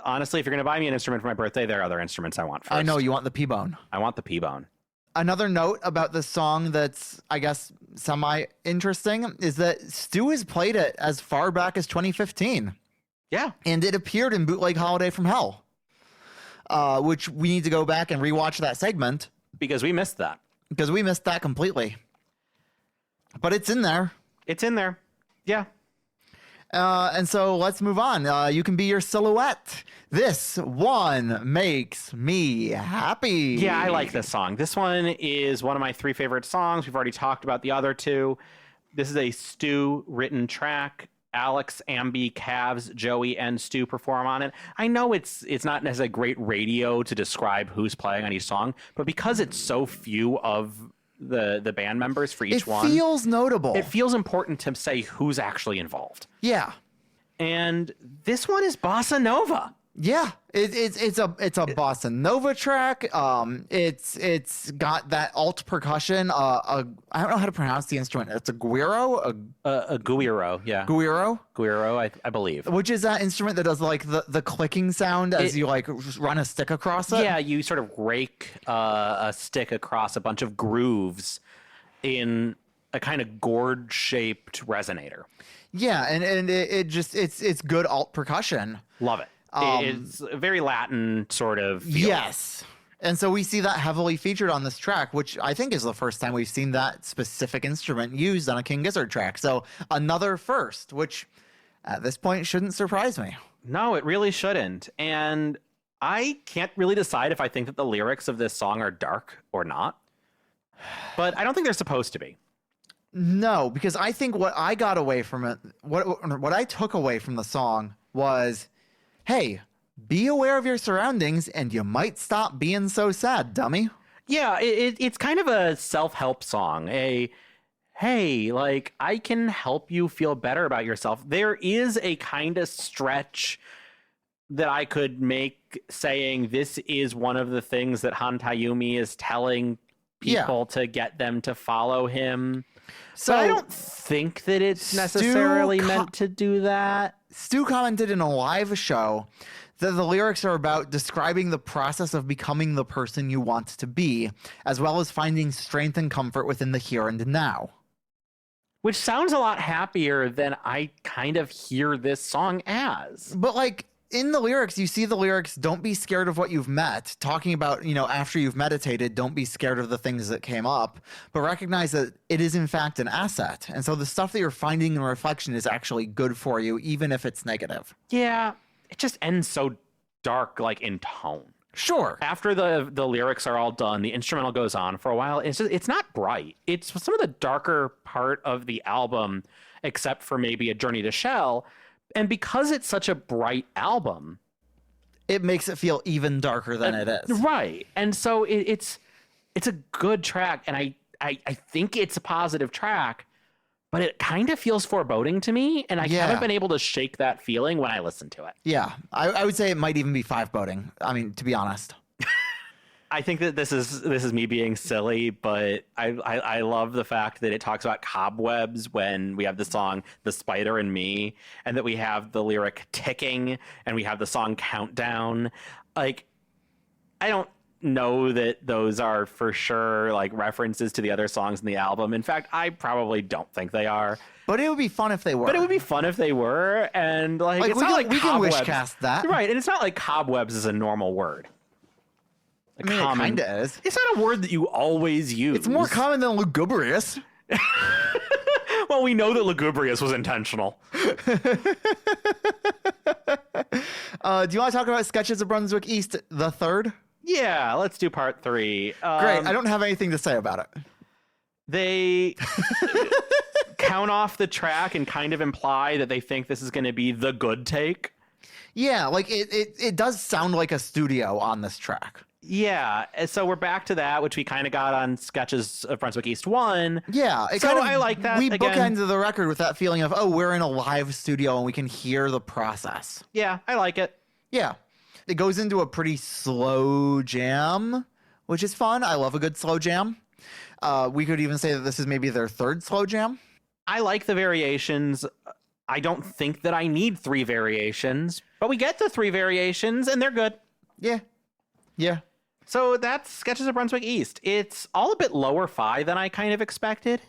Honestly, if you're going to buy me an instrument for my birthday, there are other instruments I want first. I know, you want the P-bone. I want the P-bone. Another note about this song that's, I guess, semi-interesting is that Stu has played it as far back as 2015. Yeah. And it appeared in Bootleg Holiday from Hell, which we need to go back and rewatch that segment. Because we missed that. Because we missed that completely. But it's in there. It's in there. Yeah. And so let's move on. You can be your silhouette. This one makes me happy. Yeah, I like this song. This one is one of my 3 favorite songs. We've already talked about the other 2. This is a Stu written track. Alex, Ambi, Cavs, Joey, and Stu perform on it. I know it's not necessarily great radio to describe who's playing on each song, but because it's so few of the band members for each one, it feels notable. It feels important to say who's actually involved. Yeah. And this one is Bossa Nova. Yeah, it's a bossa nova track. It's got that alt percussion. I don't know how to pronounce the instrument. It's a guiro. A guiro, yeah. Guiro, I believe. Which is that instrument that does like the clicking sound as you like run a stick across it. Yeah, you sort of rake a stick across a bunch of grooves in a kind of gourd shaped resonator. Yeah, and it's good alt percussion. Love it. It's a very Latin sort of feel. Yes. And so we see that heavily featured on this track, which I think is the first time we've seen that specific instrument used on a King Gizzard track. So another first, which at this point shouldn't surprise me. No, it really shouldn't. And I can't really decide if I think that the lyrics of this song are dark or not. But I don't think they're supposed to be. No, because I think what I got away from it, what I took away from the song was, hey, be aware of your surroundings and you might stop being so sad, dummy. Yeah, it's kind of a self-help song. Hey, like, I can help you feel better about yourself. There is a kind of stretch that I could make saying this is one of the things that Han Tayumi is telling people to get them to follow him. So but I don't think that it's necessarily meant to do that. Stu commented in a live show that the lyrics are about describing the process of becoming the person you want to be, as well as finding strength and comfort within the here and now. Which sounds a lot happier than I kind of hear this song as. But like in the lyrics, you see the lyrics, don't be scared of what you've met. Talking about, after you've meditated, don't be scared of the things that came up, but recognize that it is in fact an asset. And so the stuff that you're finding in reflection is actually good for you, even if it's negative. Yeah, it just ends so dark, like in tone. Sure. After the lyrics are all done, the instrumental goes on for a while. It's not bright. It's some of the darker part of the album, except for maybe A Journey to Shell. And because it's such a bright album, it makes it feel even darker than it is. Right. And so it's a good track. And I think it's a positive track, but it kind of feels foreboding to me, and I haven't been able to shake that feeling when I listen to it. Yeah, I would say it might even be five-boding. I mean, to be honest. I think that this is me being silly, but I love the fact that it talks about cobwebs when we have the song "The Spider and Me," and that we have the lyric "ticking" and we have the song "Countdown." Like, I don't know that those are for sure like references to the other songs in the album. In fact, I probably don't think they are. But it would be fun if they were. But it would be fun if they were, and like it's not like we can cobwebs. wish cast that, right? And it's not like cobwebs is a normal word. I mean, it kind of is. It's not a word that you always use. It's more common than lugubrious. Well, we know that lugubrious was intentional. Do you want to talk about Sketches of Brunswick East, the third? Yeah, let's do part 3. Great. I don't have anything to say about it. They count off the track and kind of imply that they think this is going to be the good take. Yeah, like it does sound like a studio on this track. Yeah, and so we're back to that, which we kind of got on Sketches of Brunswick East 1. Yeah, I like that. We again. bookended the record with that feeling of, oh, we're in a live studio and we can hear the process. Yeah, I like it. Yeah. It goes into a pretty slow jam, which is fun. I love a good slow jam. We could even say that this is maybe their third slow jam. I like the variations. I don't think that I need 3 variations, but we get the 3 variations and they're good. Yeah. Yeah. So that's Sketches of Brunswick East. It's all a bit lower fi than I kind of expected.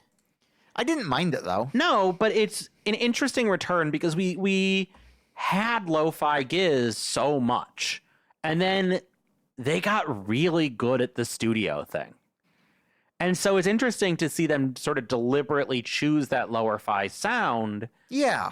I didn't mind it, though. No, but it's an interesting return because we had lo-fi giz so much, and then they got really good at the studio thing. And so it's interesting to see them sort of deliberately choose that lower fi sound. Yeah.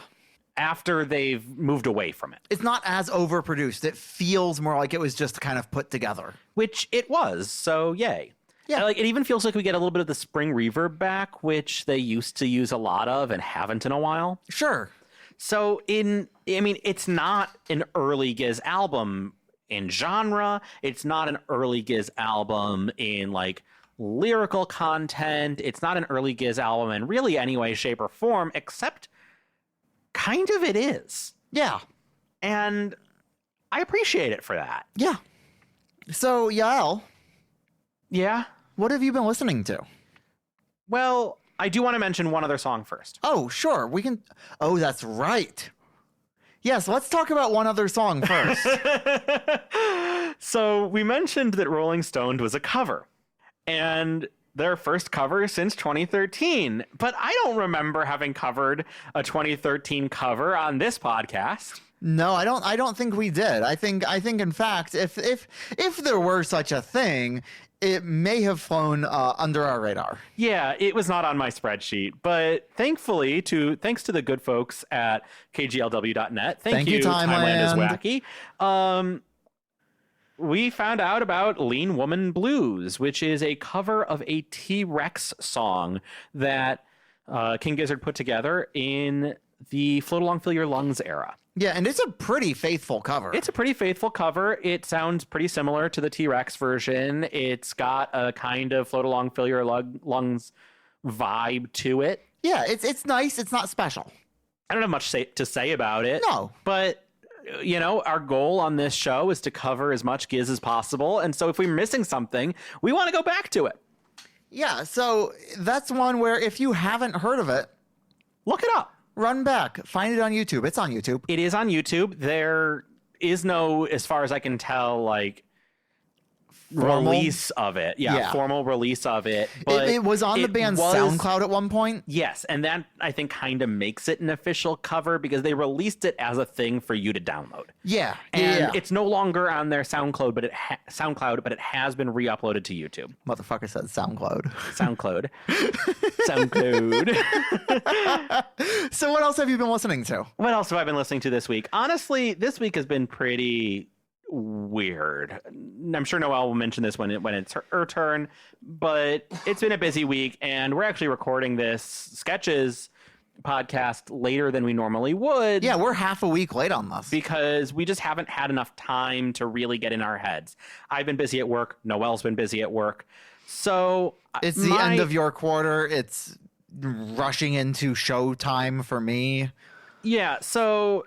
After they've moved away from it. It's not as overproduced. It feels more like it was just kind of put together. Which it was, so yay. Yeah. Like, it even feels like we get a little bit of the spring reverb back, which they used to use a lot of and haven't in a while. Sure. So it's not an early Giz album in genre. It's not an early Giz album in like lyrical content. It's not an early Giz album in really any way, shape, or form, except kind of it is. Yeah. And I appreciate it for that. Yeah. So, Yael. Yeah? What have you been listening to? Well, I do want to mention one other song first. Oh, sure. We can. Oh, that's right. Yes, let's talk about one other song first. So we mentioned that Rolling Stone was a cover. And their first cover since 2013. But I don't remember having covered a 2013 cover on this podcast. No, I don't think we did. I think in fact, if there were such a thing, it may have flown under our radar. Yeah, it was not on my spreadsheet, but thanks to the good folks at kglw.net. Thank you, Timeland is Wacky. We found out about Lean Woman Blues, which is a cover of a T-Rex song that King Gizzard put together in the Float Along Fill Your Lungs era. Yeah, and it's a pretty faithful cover. It's a pretty faithful cover. It sounds pretty similar to the T-Rex version. It's got a kind of Float Along Fill Your Lungs vibe to it. Yeah, it's nice. It's not special. I don't have much to say about it. No. But, you know, our goal on this show is to cover as much Giz as possible. And so if we're missing something, we want to go back to it. Yeah, so that's one where if you haven't heard of it, look it up. Run back. Find it on YouTube. It's on YouTube. It is on YouTube. There is no, as far as I can tell, like, release of it. Yeah, formal release of it. But it was on the band's SoundCloud at one point. Yes, and that, I think, kind of makes it an official cover because they released it as a thing for you to download. Yeah. And it's no longer on their SoundCloud, but it has been re-uploaded to YouTube. Motherfucker said SoundCloud. SoundCloud. SoundCloud. So what else have you been listening to? What else have I been listening to this week? Honestly, this week has been pretty weird. I'm sure Noelle will mention this when it's her turn, but it's been a busy week, and we're actually recording this Sketches podcast later than we normally would. Yeah, we're half a week late on this because we just haven't had enough time to really get in our heads. I've been busy at work. Noelle's been busy at work. So It's the end of your quarter. It's rushing into showtime for me. Yeah, so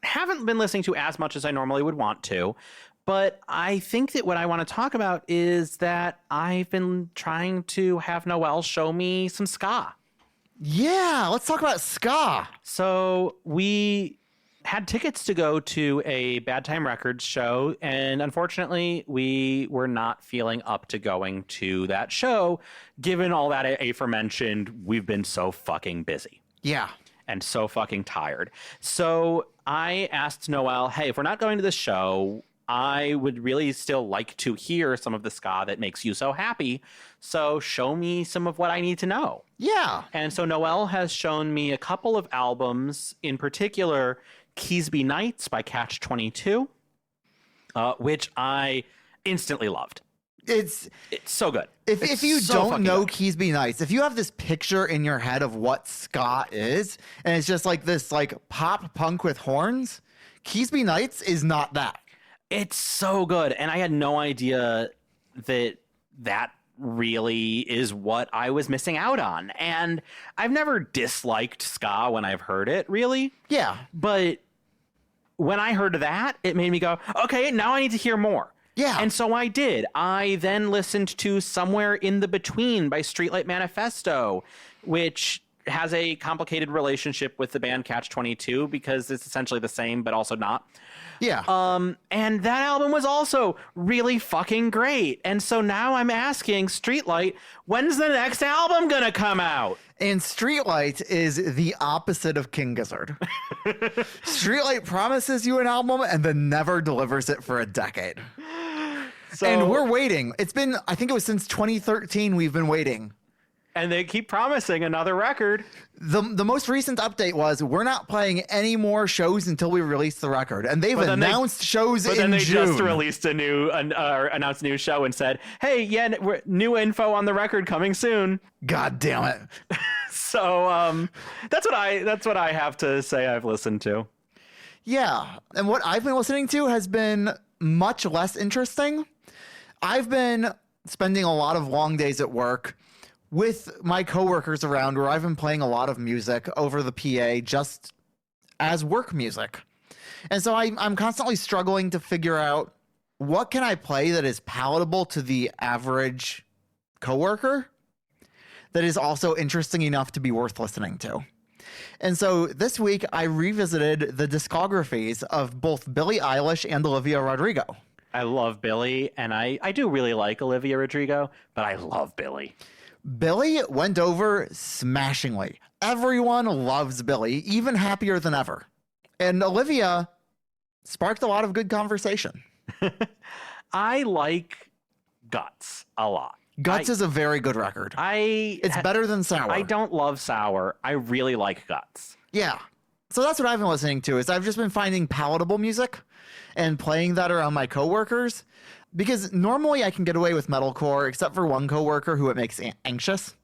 haven't been listening to as much as I normally would want to, but I think that what I want to talk about is that I've been trying to have Noelle show me some ska. Yeah, let's talk about ska. So we had tickets to go to a Bad Time Records show, and unfortunately, we were not feeling up to going to that show, given all that aforementioned, we've been so fucking busy. Yeah. And so fucking tired. So I asked Noelle, hey, if we're not going to the show, I would really still like to hear some of the ska that makes you so happy. So show me some of what I need to know. Yeah. And so Noelle has shown me a couple of albums, in particular, Keysby Nights by Catch 22, which I instantly loved. It's so good. If you don't know Keysby Nights, if you have this picture in your head of what ska is, and it's just like this like pop punk with horns, Keysby Nights is not that. It's so good. And I had no idea that really is what I was missing out on. And I've never disliked ska when I've heard it, really. Yeah. But when I heard that, it made me go, okay, now I need to hear more. Yeah. And so I did. I then listened to Somewhere in the Between by Streetlight Manifesto, which has a complicated relationship with the band Catch 22 because it's essentially the same, but also not. Yeah. And that album was also really fucking great. And so now I'm asking Streetlight, when's the next album gonna come out? And Streetlight is the opposite of King Gizzard. Streetlight promises you an album and then never delivers it for a decade. So, and we're waiting. It's been, I think it was since 2013 we've been waiting. And they keep promising another record. The most recent update was we're not playing any more shows until we release the record. And they've announced shows in June. But then they just released announced a new show and said, hey, yeah, new info on the record coming soon. God damn it. So that's what I have to say I've listened to. Yeah. And what I've been listening to has been much less interesting. I've been spending a lot of long days at work with my coworkers around where I've been playing a lot of music over the PA just as work music. And so I'm constantly struggling to figure out what can I play that is palatable to the average coworker that is also interesting enough to be worth listening to. And so this week I revisited the discographies of both Billie Eilish and Olivia Rodrigo. I love Billie, and I do really like Olivia Rodrigo, but I love Billie. Billie went over smashingly. Everyone loves Billie, even happier than ever. And Olivia sparked a lot of good conversation. I like Guts a lot. Guts is a very good record. It's better than Sour. I don't love Sour. I really like Guts. Yeah. So that's what I've been listening to, is I've just been finding palatable music and playing that around my coworkers. Because normally I can get away with metalcore, except for one coworker who it makes anxious.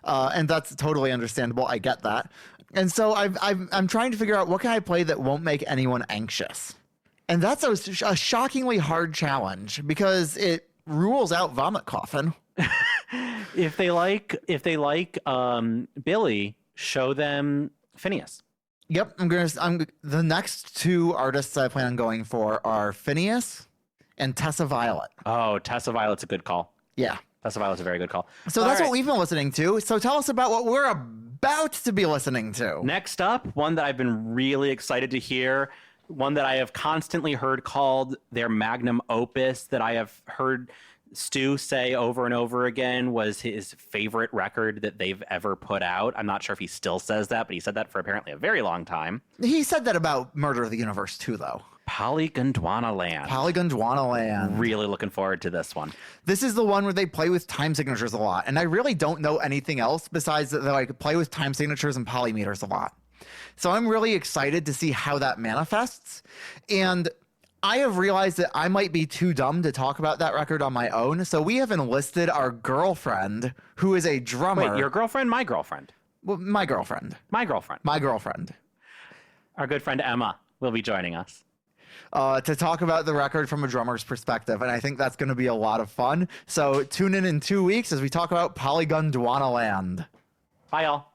And that's totally understandable. I get that. And so I'm trying to figure out what can I play that won't make anyone anxious. And that's a shockingly hard challenge because it rules out Vomit Coffin. If they like Billie, show them Phineas. Yep, the next two artists I plan on going for are Phineas and Tessa Violet. Oh, Tessa Violet's a good call. Yeah. Tessa Violet's a very good call. So that's what we've been listening to. So tell us about what we're about to be listening to. Next up, one that I've been really excited to hear, one that I have constantly heard called their magnum opus, that I have heard Stu say over and over again was his favorite record that they've ever put out. I'm not sure if he still says that, but he said that for apparently a very long time. He said that about Murder of the Universe too, though. Polygondwana Land. Really looking forward to this one. This is the one where they play with time signatures a lot, and I really don't know anything else besides that they like play with time signatures and polymeters a lot. So I'm really excited to see how that manifests. And I have realized that I might be too dumb to talk about that record on my own. So we have enlisted our girlfriend, who is a drummer. Wait, your girlfriend? My girlfriend? Well, my girlfriend. My girlfriend. My girlfriend. Our good friend Emma will be joining us. to talk about the record from a drummer's perspective. And I think that's going to be a lot of fun. So tune in 2 weeks as we talk about Polygon Dwana Land. Bye, y'all.